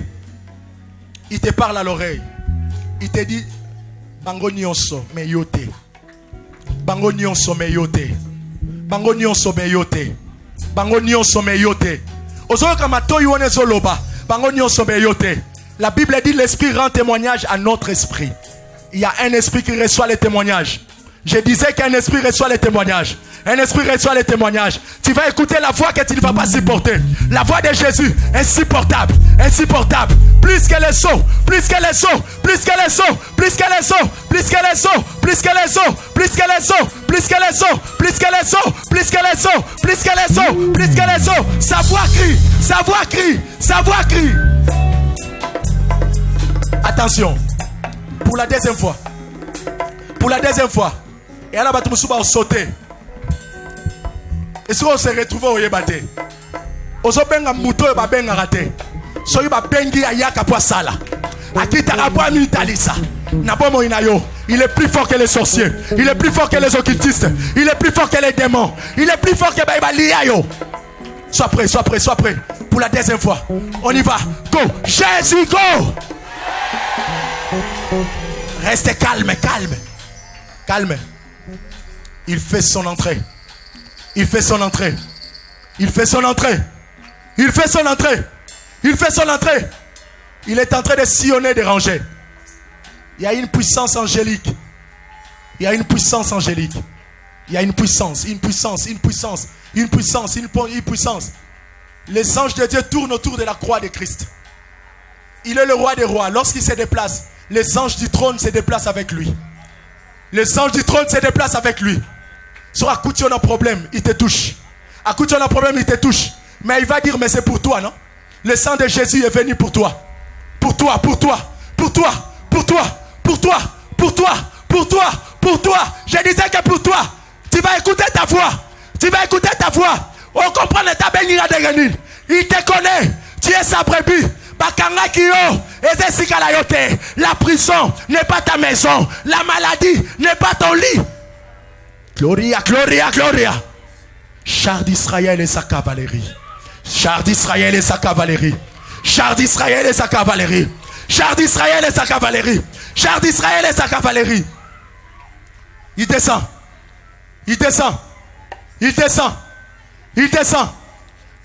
il te parle à l'oreille. Il te dit Bango nyonso meyote. Bango nyonso meyote. Bango nyonso meyote. Bango nyonso meyote. Ozoka matoi wone zoloba. Bango nyonso meyote. La Bible dit l'esprit rend témoignage à notre esprit. Il y a un esprit qui reçoit les témoignages. Je disais qu'un esprit reçoit les témoignages. Un esprit reçoit les témoignages. Tu vas écouter la voix que tu ne vas pas supporter. La voix de Jésus, insupportable. Insupportable. Plus que les eaux. Plus que les eaux. Plus que les eaux. Plus que les eaux. Plus que les eaux. Plus que les eaux. Plus que les eaux. Plus que les eaux. Plus que les eaux. Plus que les eaux. Plus que les eaux. Plus que les eaux. Sa voix crie. Sa voix crie. Sa voix crie. Attention. Pour la deuxième fois. Pour la deuxième fois. Et alors, tu vas sauter. Et si on se retrouve au Yébate, on se benga mouto et benga raté. So il va bengi ayaka pour sala. Akita rabwa militalisa. Nabomo inayo. Il est plus fort que les sorciers. Il est plus fort que les occultistes. Il est plus fort que les démons. Il est plus fort que Baïbaliayo. Sois prêt, sois prêt, sois prêt. Pour la deuxième fois. On y va. Go. Jésus, go. Restez calme, calme. Calme. Il fait son entrée. Il fait son entrée. Il fait son entrée. Il fait son entrée. Il fait son entrée. Il est en train de sillonner des rangées. Il y a une puissance angélique. Il y a une puissance angélique. Il y a une puissance, une puissance, une puissance, une puissance, une puissance. Les anges de Dieu tournent autour de la croix de Christ. Il est le roi des rois. Lorsqu'il se déplace, les anges du trône se déplacent avec lui. Les anges du trône se déplacent avec lui. Sur Akouti, on a un problème, il te touche. Akouti, on a un problème, il te touche. Mais il va dire, mais c'est pour toi, non? Le sang de Jésus est venu pour toi. Pour toi, pour toi, pour toi, pour toi, pour toi, pour toi, pour toi, pour toi. Je disais que pour toi, tu vas écouter ta voix. Tu vas écouter ta voix. On comprend le tabénira de Renil. Il te connaît. Tu es sa brebis. La prison n'est pas ta maison. La maladie n'est pas ton lit. Gloria, gloria, gloria. Char d'Israël et sa cavalerie. Char d'Israël et sa cavalerie. Char d'Israël et sa cavalerie. Char d'Israël et sa cavalerie. Char d'Israël et sa cavalerie. Il descend. Il descend. Il descend. Il descend.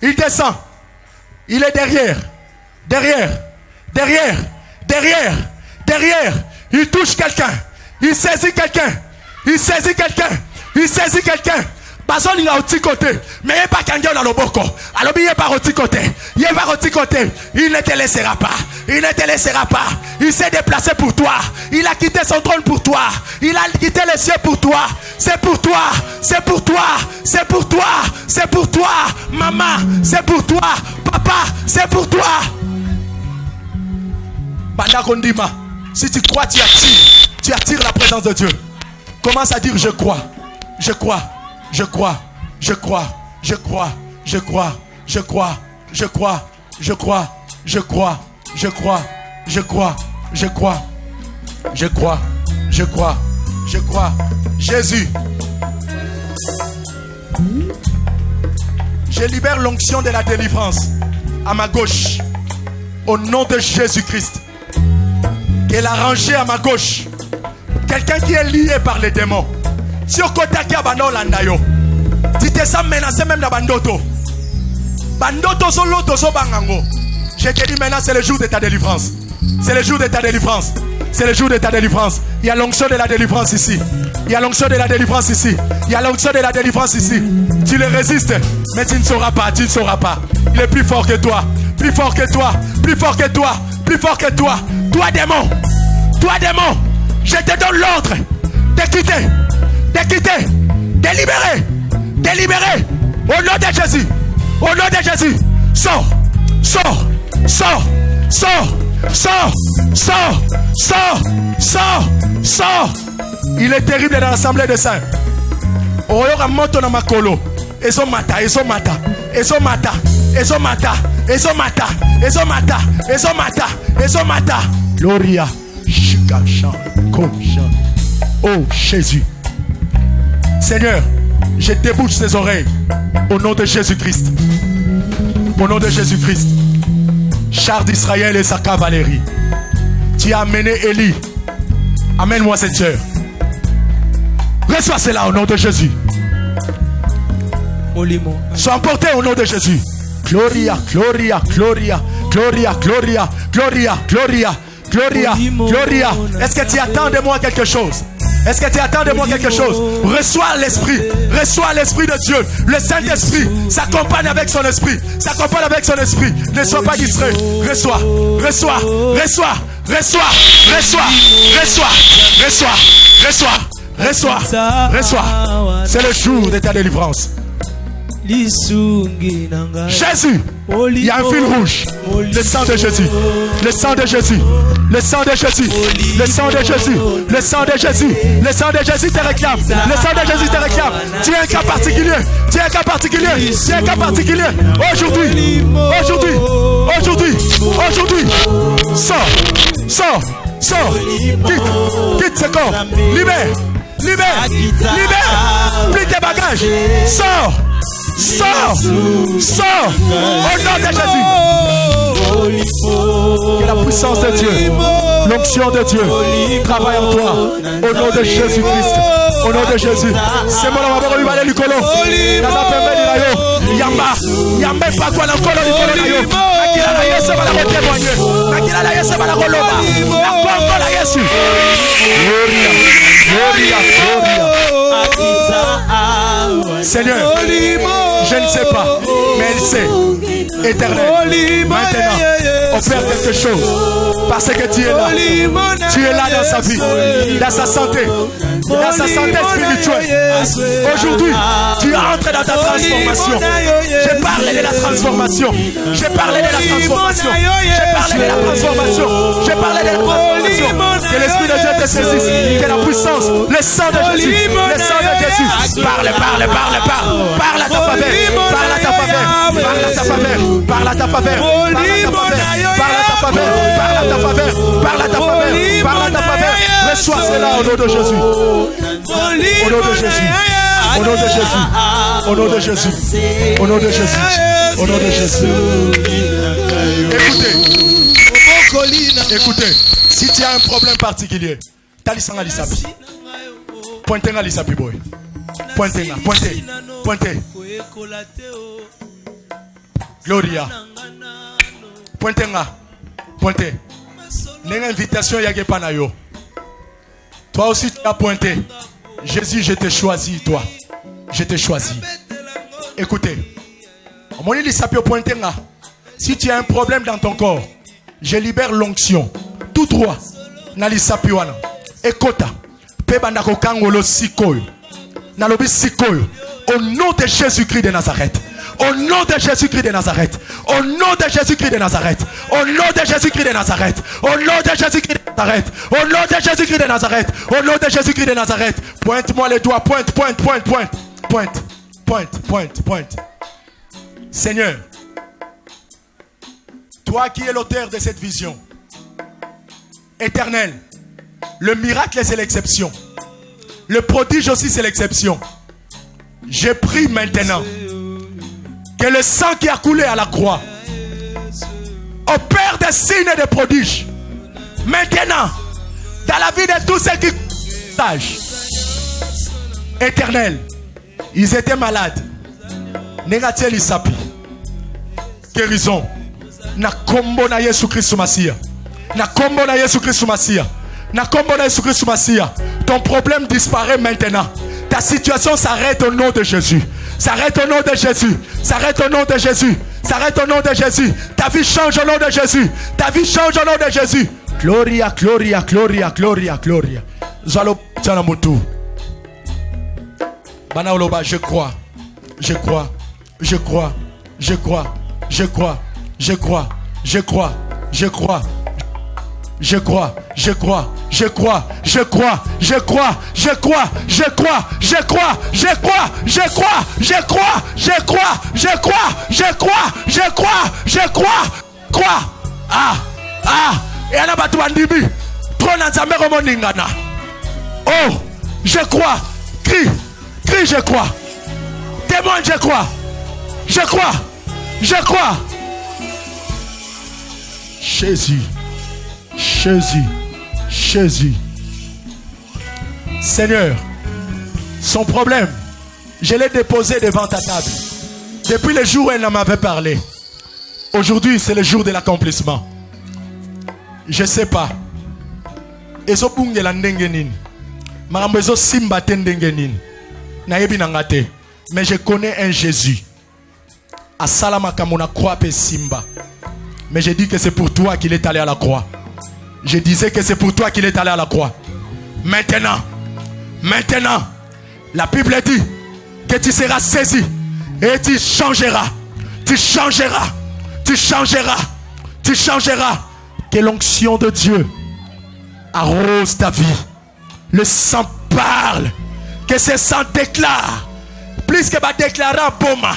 Il descend. Il est derrière. Derrière. Derrière. Derrière. Derrière. Il touche quelqu'un. Il saisit quelqu'un. Il saisit quelqu'un. Il saisit quelqu'un. Bason il a au petit côté. Mais il n'est pas quelqu'un dans le boko. Alors il n'est pas au petit côté. Il est pas au petit côté. Il ne te laissera pas. Il ne te laissera pas. Il s'est déplacé pour toi. Il a quitté son trône pour toi. Il a quitté les cieux pour toi. C'est pour toi. C'est pour toi. C'est pour toi. C'est pour toi. Maman, c'est pour toi. Papa, c'est pour toi. Bandakondima, si tu crois, tu attires. Tu attires la présence de Dieu. Commence à dire je crois. Je crois. Je crois, je crois, je crois, je crois, je crois, je crois, je crois, je crois, je crois, je crois, je crois, je crois, je crois, je crois. Jésus. Je libère l'onction de la délivrance à ma gauche. Au nom de Jésus-Christ. Qu'elle a rangé à ma gauche. Quelqu'un qui est lié par les démons. Si au côté qui a bano landayo, tu te sens menacé même dans bandoto. Bandoto son loto so bangango. Je te dis maintenant c'est le jour de ta délivrance. C'est le jour de ta délivrance. C'est le jour de ta délivrance. Il y a l'onction de la délivrance ici. Il y a l'onction de la délivrance ici. Il y a l'onction de la délivrance ici. Tu le résistes, mais tu ne sauras pas. Tu ne sauras pas. Il est plus fort que toi. Plus fort que toi. Plus fort que toi. Plus fort que toi. Toi démon. Toi démon. Je te donne l'ordre de quitter. De quitter, de libérer, de libérer, au nom de Jésus, au nom de Jésus, sors, sors, sors, sors, sors, sors, sors, sors, sors. Il est terrible dans l'assemblée des saints. Oyoka moto na makolo, ezo mata, ezo mata, ezo mata, ezo mata, ezo mata, ezo mata, ezo mata, ezo mata. Gloria, Shikasha, Kosha. Oh Jésus. Seigneur, je débouche ses oreilles au nom de Jésus-Christ. Au nom de Jésus-Christ. Char d'Israël et sa cavalerie. Tu as amené Élie. Amène-moi cette sœur. Reçois cela au nom de Jésus. Sois emporté au nom de Jésus. Gloria, gloria, gloria, gloria, gloria, gloria, gloria, gloria, gloria. Est-ce que tu attends de moi quelque chose? Est-ce que tu attends de moi quelque chose? Reçois l'esprit. Reçois l'esprit de Dieu. Le Saint-Esprit s'accompagne avec son esprit. S'accompagne avec son esprit. Ne sois pas distrait. Reçois. Reçois. Reçois. Reçois. Reçois. Reçois. Reçois. Reçois. Reçois. Reçois. C'est le jour de ta délivrance. Jésus, il y a un fil rouge. Le sang de Jésus. Le sang de Jésus. Le sang de Jésus. Le sang de Jésus. Le sang de Jésus. Le sang de Jésus te réclame. Le sang de Jésus te réclame. Tu es un cas particulier. Tu es un cas particulier. Tu es un cas particulier. Aujourd'hui. Aujourd'hui. Aujourd'hui. Aujourd'hui. Sors. Sors. Sors. Quitte. Quitte ce corps. Libère. Libère. Libère. Plie tes bagages. Sors. Sors, sors, au nom de Jésus. Que la puissance de Dieu, l'onction de Dieu travaille en toi. Au nom de Jésus-Christ. Au nom de Jésus. C'est mon nom. Yamba, Yamba, pas quoi l'encore du makila na Yesu bala kotémoigner makila na Yesu bala koloba na kongo na Yesu. Gloria, gloria, gloria. Seigneur, je ne sais pas, mais elle sait. Éternel, maintenant, opère quelque chose. Parce que tu es là. Tu es là dans sa vie, dans sa santé spirituelle. Aujourd'hui, tu entres dans ta transformation. J'ai parlé de la transformation. J'ai parlé de la transformation. J'ai parlé de la transformation. J'ai parlé de la transformation. Que l'Esprit de Dieu te saisisse. Que la puissance, le sang de Jésus, le sang de Jésus. Parle. Parle à ta faveur. Parle à ta faveur. Parle à ta faveur. Parle à ta faveur. Parle à ta faveur. Parle à ta faveur. Parle à ta faveur. Parle à ta faveur. Reçois cela au nom de Jésus. Au nom de Jésus. Au nom de Jésus. Au nom de Jésus. Au nom de Jésus. Au nom de Jésus. Écoutez. Si tu as un problème particulier, Talisanga Lisapi. Pointez à Lisapi boy. Pointez. Gloria. Pointez. N'est invitation yage panayo. Toi aussi tu as pointé. Jésus, je t'ai choisi, toi. Je t'ai choisi. Écoutez. Si tu as un problème dans ton corps, je libère l'onction. Tout droit. Nalisapiwana. Ekota. Pebandako kangolo sikoyo. Nalobi sikoyo. Au nom de Jésus-Christ de Nazareth. Au nom de Jésus-Christ de Nazareth. Au nom de Jésus-Christ de Nazareth. Au nom de Jésus-Christ de Nazareth. Au nom de Jésus-Christ de Nazareth. Au nom de Jésus-Christ de Nazareth. Au nom de Jésus-Christ de Nazareth. Pointe-moi les doigts. Pointe. Seigneur, toi qui es l'auteur de cette vision, éternel, le miracle c'est l'exception. Le prodige aussi c'est l'exception. Je prie maintenant que le sang qui a coulé à la croix opère des signes et des prodiges. Maintenant, dans la vie de tous ceux qui sachent, éternel, ils étaient malades. Négatel isapi. Guérison. Na kombo na Yesu Christ Masia. Na kombo na Yesu Christ Masia. Na kombo na Yesu Christ Masia. Ton problème disparaît maintenant. Ta situation s'arrête au nom de Jésus. S'arrête au nom de Jésus. S'arrête au nom de Jésus. S'arrête au nom de Jésus. Ta vie change au nom de Jésus. Ta vie change au nom de Jésus. Gloria, gloria, gloria, gloria, gloria. Zalo Tchanamutu. Banaoloba, je crois. Je crois. Je crois. Je crois. Je crois. Je crois. Je crois. Je crois. Je crois, je crois, je crois, je crois, je crois, je crois, je crois, je crois, je crois, je crois, je crois, je crois, je crois, je crois, je crois, je crois. Et à la batouandibi, trop dans sa mère au moningana. Oh, je crois, crie, je crois. Témoigne, je crois, je crois, je crois. Jésus. Seigneur, son problème, je l'ai déposé devant ta table. Depuis le jour où elle en m'avait parlé. Aujourd'hui, c'est le jour de l'accomplissement. Je ne sais pas. Mais je connais un Jésus. À Salamakамона croix pe Simba. Mais je dis que c'est pour toi qu'il est allé à la croix. Je disais que c'est pour toi qu'il est allé à la croix. Maintenant, la Bible dit que tu seras saisi et tu changeras. Que l'onction de Dieu arrose ta vie. Le sang parle. Que ce sang déclare. Plus que va déclarer un boma.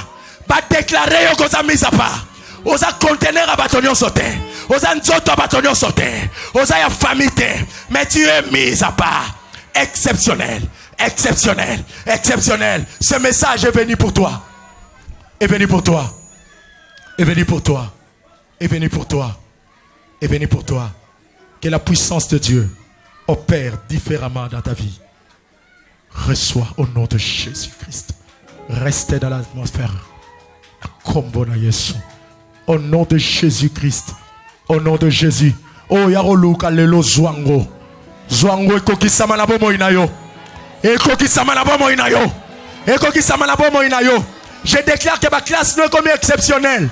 Va déclarer que ça mise à part. Osa conteneur à bâtonnion sauté. Osa nzoto à bâtonnion sauté. Osa ya famille. Mais tu es mis à part. Exceptionnel. Ce message est venu pour toi. Que la puissance de Dieu opère différemment dans ta vie. Reçois au nom de Jésus-Christ. Restez dans l'atmosphère. Comme bon Yesu. Au nom de Jésus-Christ. Au nom de Jésus. Oh, yaroluka lelo zwango. Zwango ekokisama na bomo inayo. Ekokisama na bomo inayo. Ekokisama na bomo inayo. Je déclare que ma classe n'est comme exceptionnelle.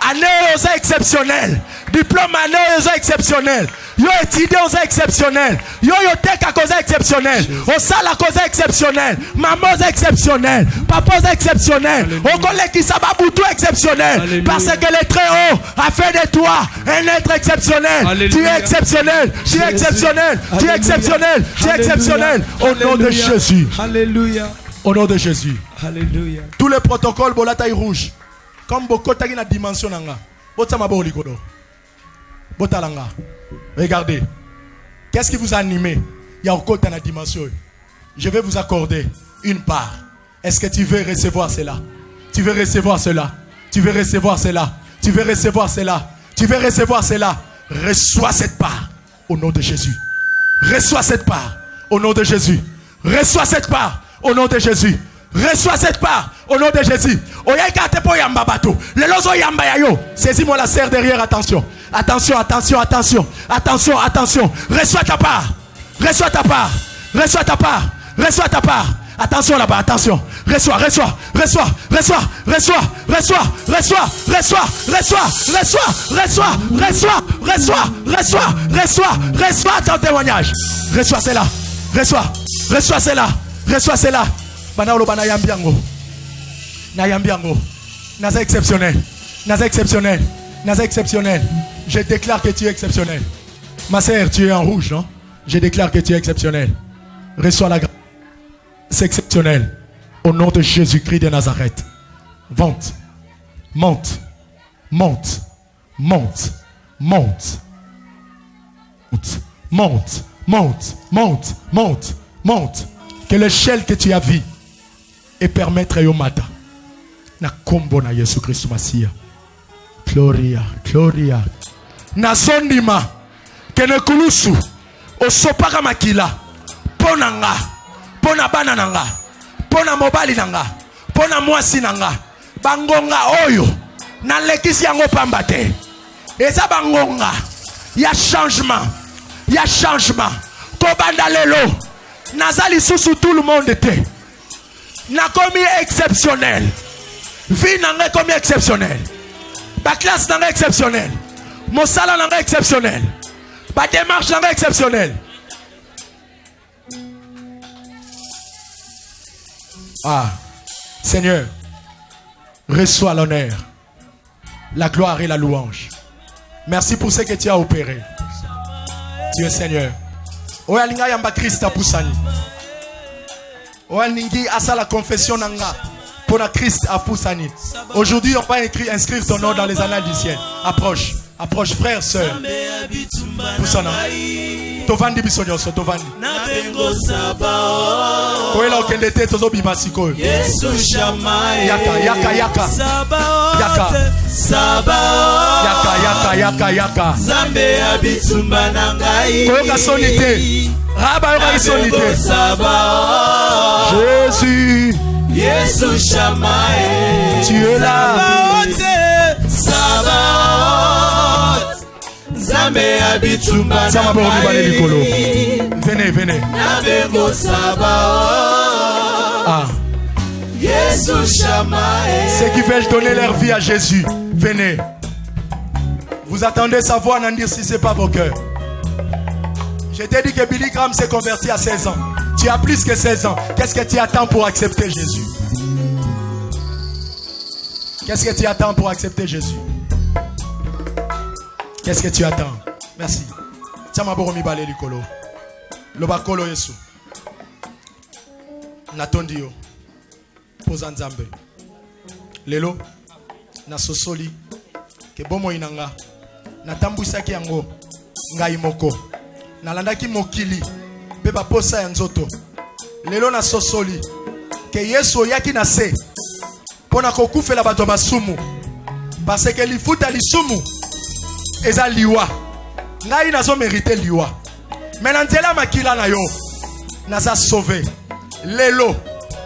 Année aux exceptionnelle. Diplôme année aux exceptionnelle. Yo étudié aux exceptionnel. Yo tek à cause exceptionnel. Au salle à cause exceptionnel. Maman exceptionnel. Papa exceptionnel. Au collègue qui s'abat tout exceptionnel. Alléluia. Parce que le très haut a fait de toi un être exceptionnel. Alléluia. Tu es exceptionnel. Tu es exceptionnel. Tu es exceptionnel. Tu es exceptionnel. Au nom de Jésus. Alléluia. Au nom de Jésus. Alléluia. Tous les protocoles pour la taille rouge. Comme beaucoup de la dimension nanga. Botalanga. Regardez. Qu'est-ce qui vous a animé? Il y a encore dans la dimension. Je vais vous accorder une part. Est-ce que tu veux recevoir cela? Tu veux recevoir cela? Tu veux recevoir cela? Tu veux recevoir cela? Tu veux recevoir cela? Reçois cette part au nom de Jésus. Reçois cette part au nom de Jésus. Reçois cette part au nom de Jésus. Reçois cette part au nom de Jésus. Saisis-moi la serre derrière, attention. Attention, attention, attention. Attention, attention. Reçois ta part. Reçois ta part. Reçois ta part. Reçois ta part. Attention là-bas, attention. Reçois, reçois, reçois, reçois, reçois, reçois, reçois, reçois, reçois, reçois, reçois, reçois, reçois, reçois, reçois, reçois ton témoignage. Reçois cela. Reçois, reçois cela. Reçois cela. Banalo bana yambiango. Na yambiango. Naza exceptionnel. Naza exceptionnel. Naza exceptionnel. Je déclare que tu es exceptionnel. Ma sœur, tu es en rouge, non? Je déclare que tu es exceptionnel. Reçois la grâce. C'est exceptionnel. Au nom de Jésus-Christ de Nazareth. Monte. Monte. Monte. Monte. Monte. Monte. Monte. Monte. Monte. Monte. Que l'échelle que tu as vue et permettre au matin. Na kombo na Yesu Christ Masia. Gloria, Gloria. Na sondima. Que ne kulusu. O sopaka makila. Ponanga. Pona bana nanga. Pona mobali nanga. Pona mwasi nanga. Bangonga oyo. Na lekisi yango pambate. Eza bangonga. Ya changement. Ya changement. Kobanda lelo. Nazali sous tout le monde était. Na commis exceptionnel. Vie n'a commis exceptionnel. Ba classe n'a exceptionnel. Mon salon n'a exceptionnel. Ba démarche n'a exceptionnel. Ah, Seigneur, reçois l'honneur, la gloire et la louange. Merci pour ce que tu as opéré. Tu es Seigneur. Oyalinga yamba Christ apusani. Oyalingi asa la confession nanga pour la Christ apusani. Aujourd'hui, on va inscrire ton nom dans les annales du ciel. Approche, approche, frère, sœur. Pusana. Tovandi bisonyoso, tovandi. Koela okendete tozo bimasiko. Yesu shamae. Yaka, yaka, yaka. Yaka. Yaka, yaka, yaka. Zambe abitumba nangai. Koyoka sonite. Raba yoka sonite. Jésus. Yesu shamae. Tu es là. Sabaoth. Zambe abitumba nangai. Venez, venez. Nabego Sabaoth. Ah. Yesu shamae. Ceux qui veulent donner leur vie à Jésus, venez. Vous attendez sa voix, n'en dire si ce n'est pas vos cœurs. Je t'ai dit que Billy Graham s'est converti à 16 ans. Tu as plus que 16 ans. Qu'est-ce que tu attends pour accepter Jésus? Qu'est-ce que tu attends pour accepter Jésus? Qu'est-ce que tu attends? Merci. Tiens ma boromi balé likolo. Lobakolo Yesu. Natondio. Poza nzambe. Lelo. Na sosoli. Ke bomo inanga. Natambwisaki yango. Ngai moko. Nalandaki mokili. Beba posa ya nzoto. Lelo na sosoli. Ke Yesu yaki na se. Pona kokufela bato basumu. Parce que lifuta lisumu. Eza liwa. Ngai nazo mérité liwa. Mais nantela makila na yo. Naza sauvé. Lelo.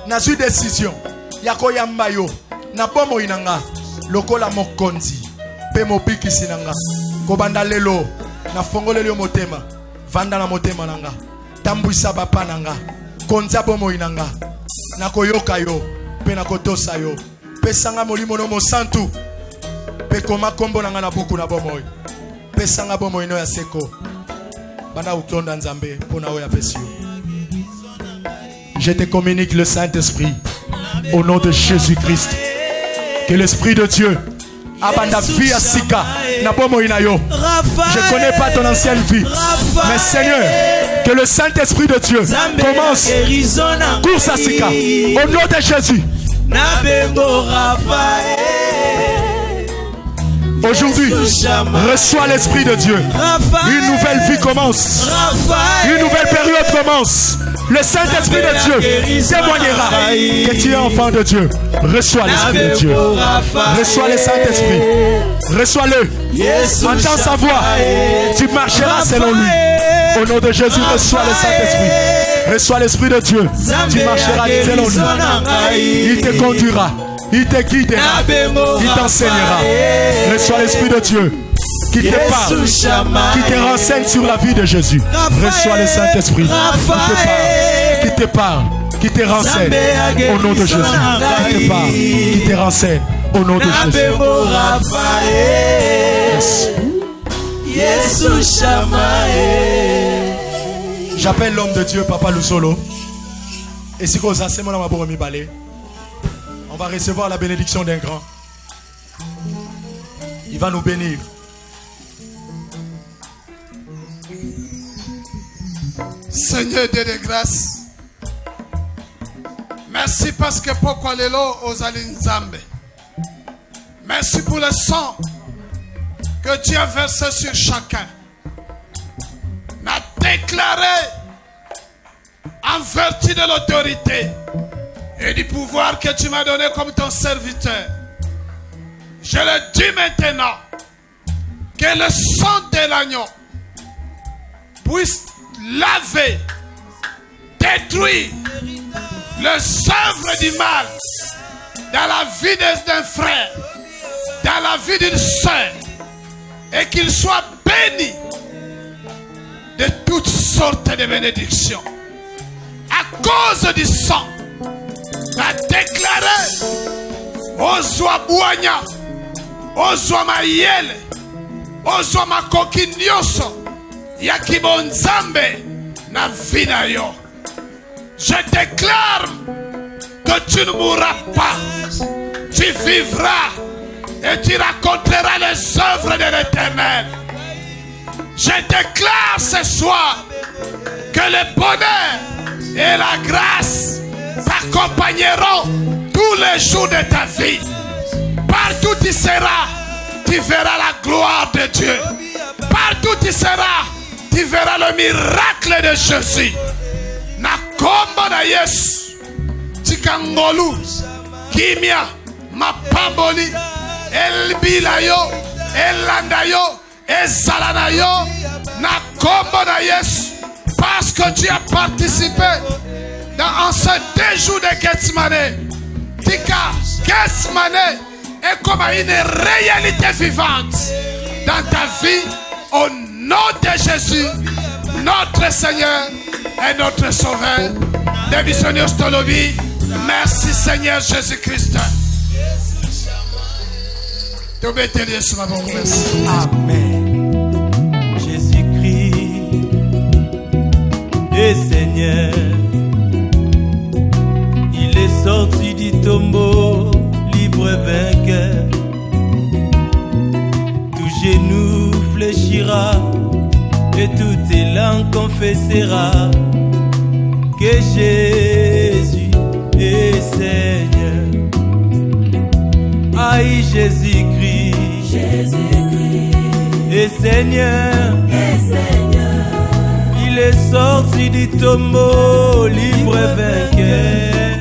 Nazu décision. Yako yamba yo. Na bomo inanga. Lokola mokonzi. pe mobikisi nanga. Kobanda lelo na fongoleli yo motema. Vanda na motema nanga. Tambwisa bapa nanga. Konza bomoi nanga. Na koyoka yo pe na kotosa yo. Pesanga molimo no mosantu. Pe koma kombo nanga na buku na bomoi. Pesanga bomoi no ya seko. Bana utonda nzambe pona oya pesio. Je te communique le Saint-Esprit au nom de Jésus-Christ. Que l'Esprit de Dieu abanda vie à Sika na bomoi na yo. Je connais pas ton ancienne vie, mais Seigneur, que le Saint-Esprit de Dieu commence course à Sika au nom de Jésus. Aujourd'hui, reçois l'Esprit de Dieu. Une nouvelle vie commence. Une nouvelle période commence. Le Saint-Esprit de Dieu témoignera que tu es enfant de Dieu. Reçois l'Esprit de Dieu. Reçois le Saint-Esprit. Reçois-le. Entends sa voix. Tu marcheras selon lui. Au nom de Jésus, reçois le Saint-Esprit. Reçois l'Esprit de Dieu. Tu marcheras selon lui. Il te conduira. Il te guidera. Il t'enseignera. Reçois l'Esprit de Dieu qui te parle, qui te renseigne sur la vie de Jésus. Reçois le Saint-Esprit qui te parle, qui te renseigne au nom de Jésus. Qui te parle, qui te renseigne au nom de Jésus. J'appelle l'homme de Dieu, Papa Lusolo. Et si vous avez on va recevoir la bénédiction d'un grand. Il va nous bénir. Seigneur Dieu de grâce, merci parce que pourquoi les lots aux Alinzambe. Merci pour le sang que tu as versé sur chacun. N'a déclaré en vertu de l'autorité et du pouvoir que tu m'as donné comme ton serviteur. Je le dis maintenant que le sang de l'agneau puisse laver, détruire les œuvres du mal dans la vie d'un frère, dans la vie d'une soeur, et qu'il soit béni de toutes sortes de bénédictions. À cause du sang, a déclaré Ozwa Bouanya, Ozwa Mayele, Ozwa Makoki Nyoso, Yakibonzambe, na vida yo. Je déclare que tu ne mourras pas, tu vivras et tu raconteras les œuvres de l'Éternel. Je déclare ce soir que le bonheur et la grâce t'accompagneront tous les jours de ta vie. Partout tu seras, tu verras la gloire de Dieu. Partout tu seras, tu verras le miracle de Jésus. Na kombo na Yesu, tikangolu, kimia, mapamboli, elbila yo, elanda yo, ezalana yo, na kombo na Yesu, parce que tu as participé dans ce 2 jours de Gethsemane. Tika, Gethsemane est comme une réalité vivante dans ta vie, au nom de Jésus, notre Seigneur et notre Sauveur. Démissionnaire Stolobi, merci Seigneur Jésus-Christ. Amen. Jésus-Christ est Seigneur. Il est sorti du tombeau, libre et vainqueur. Tout genou fléchira et toute langue confessera que Jésus est Seigneur. Aïe Jésus-Christ, est Seigneur. Il est sorti du tombeau, libre et vainqueur.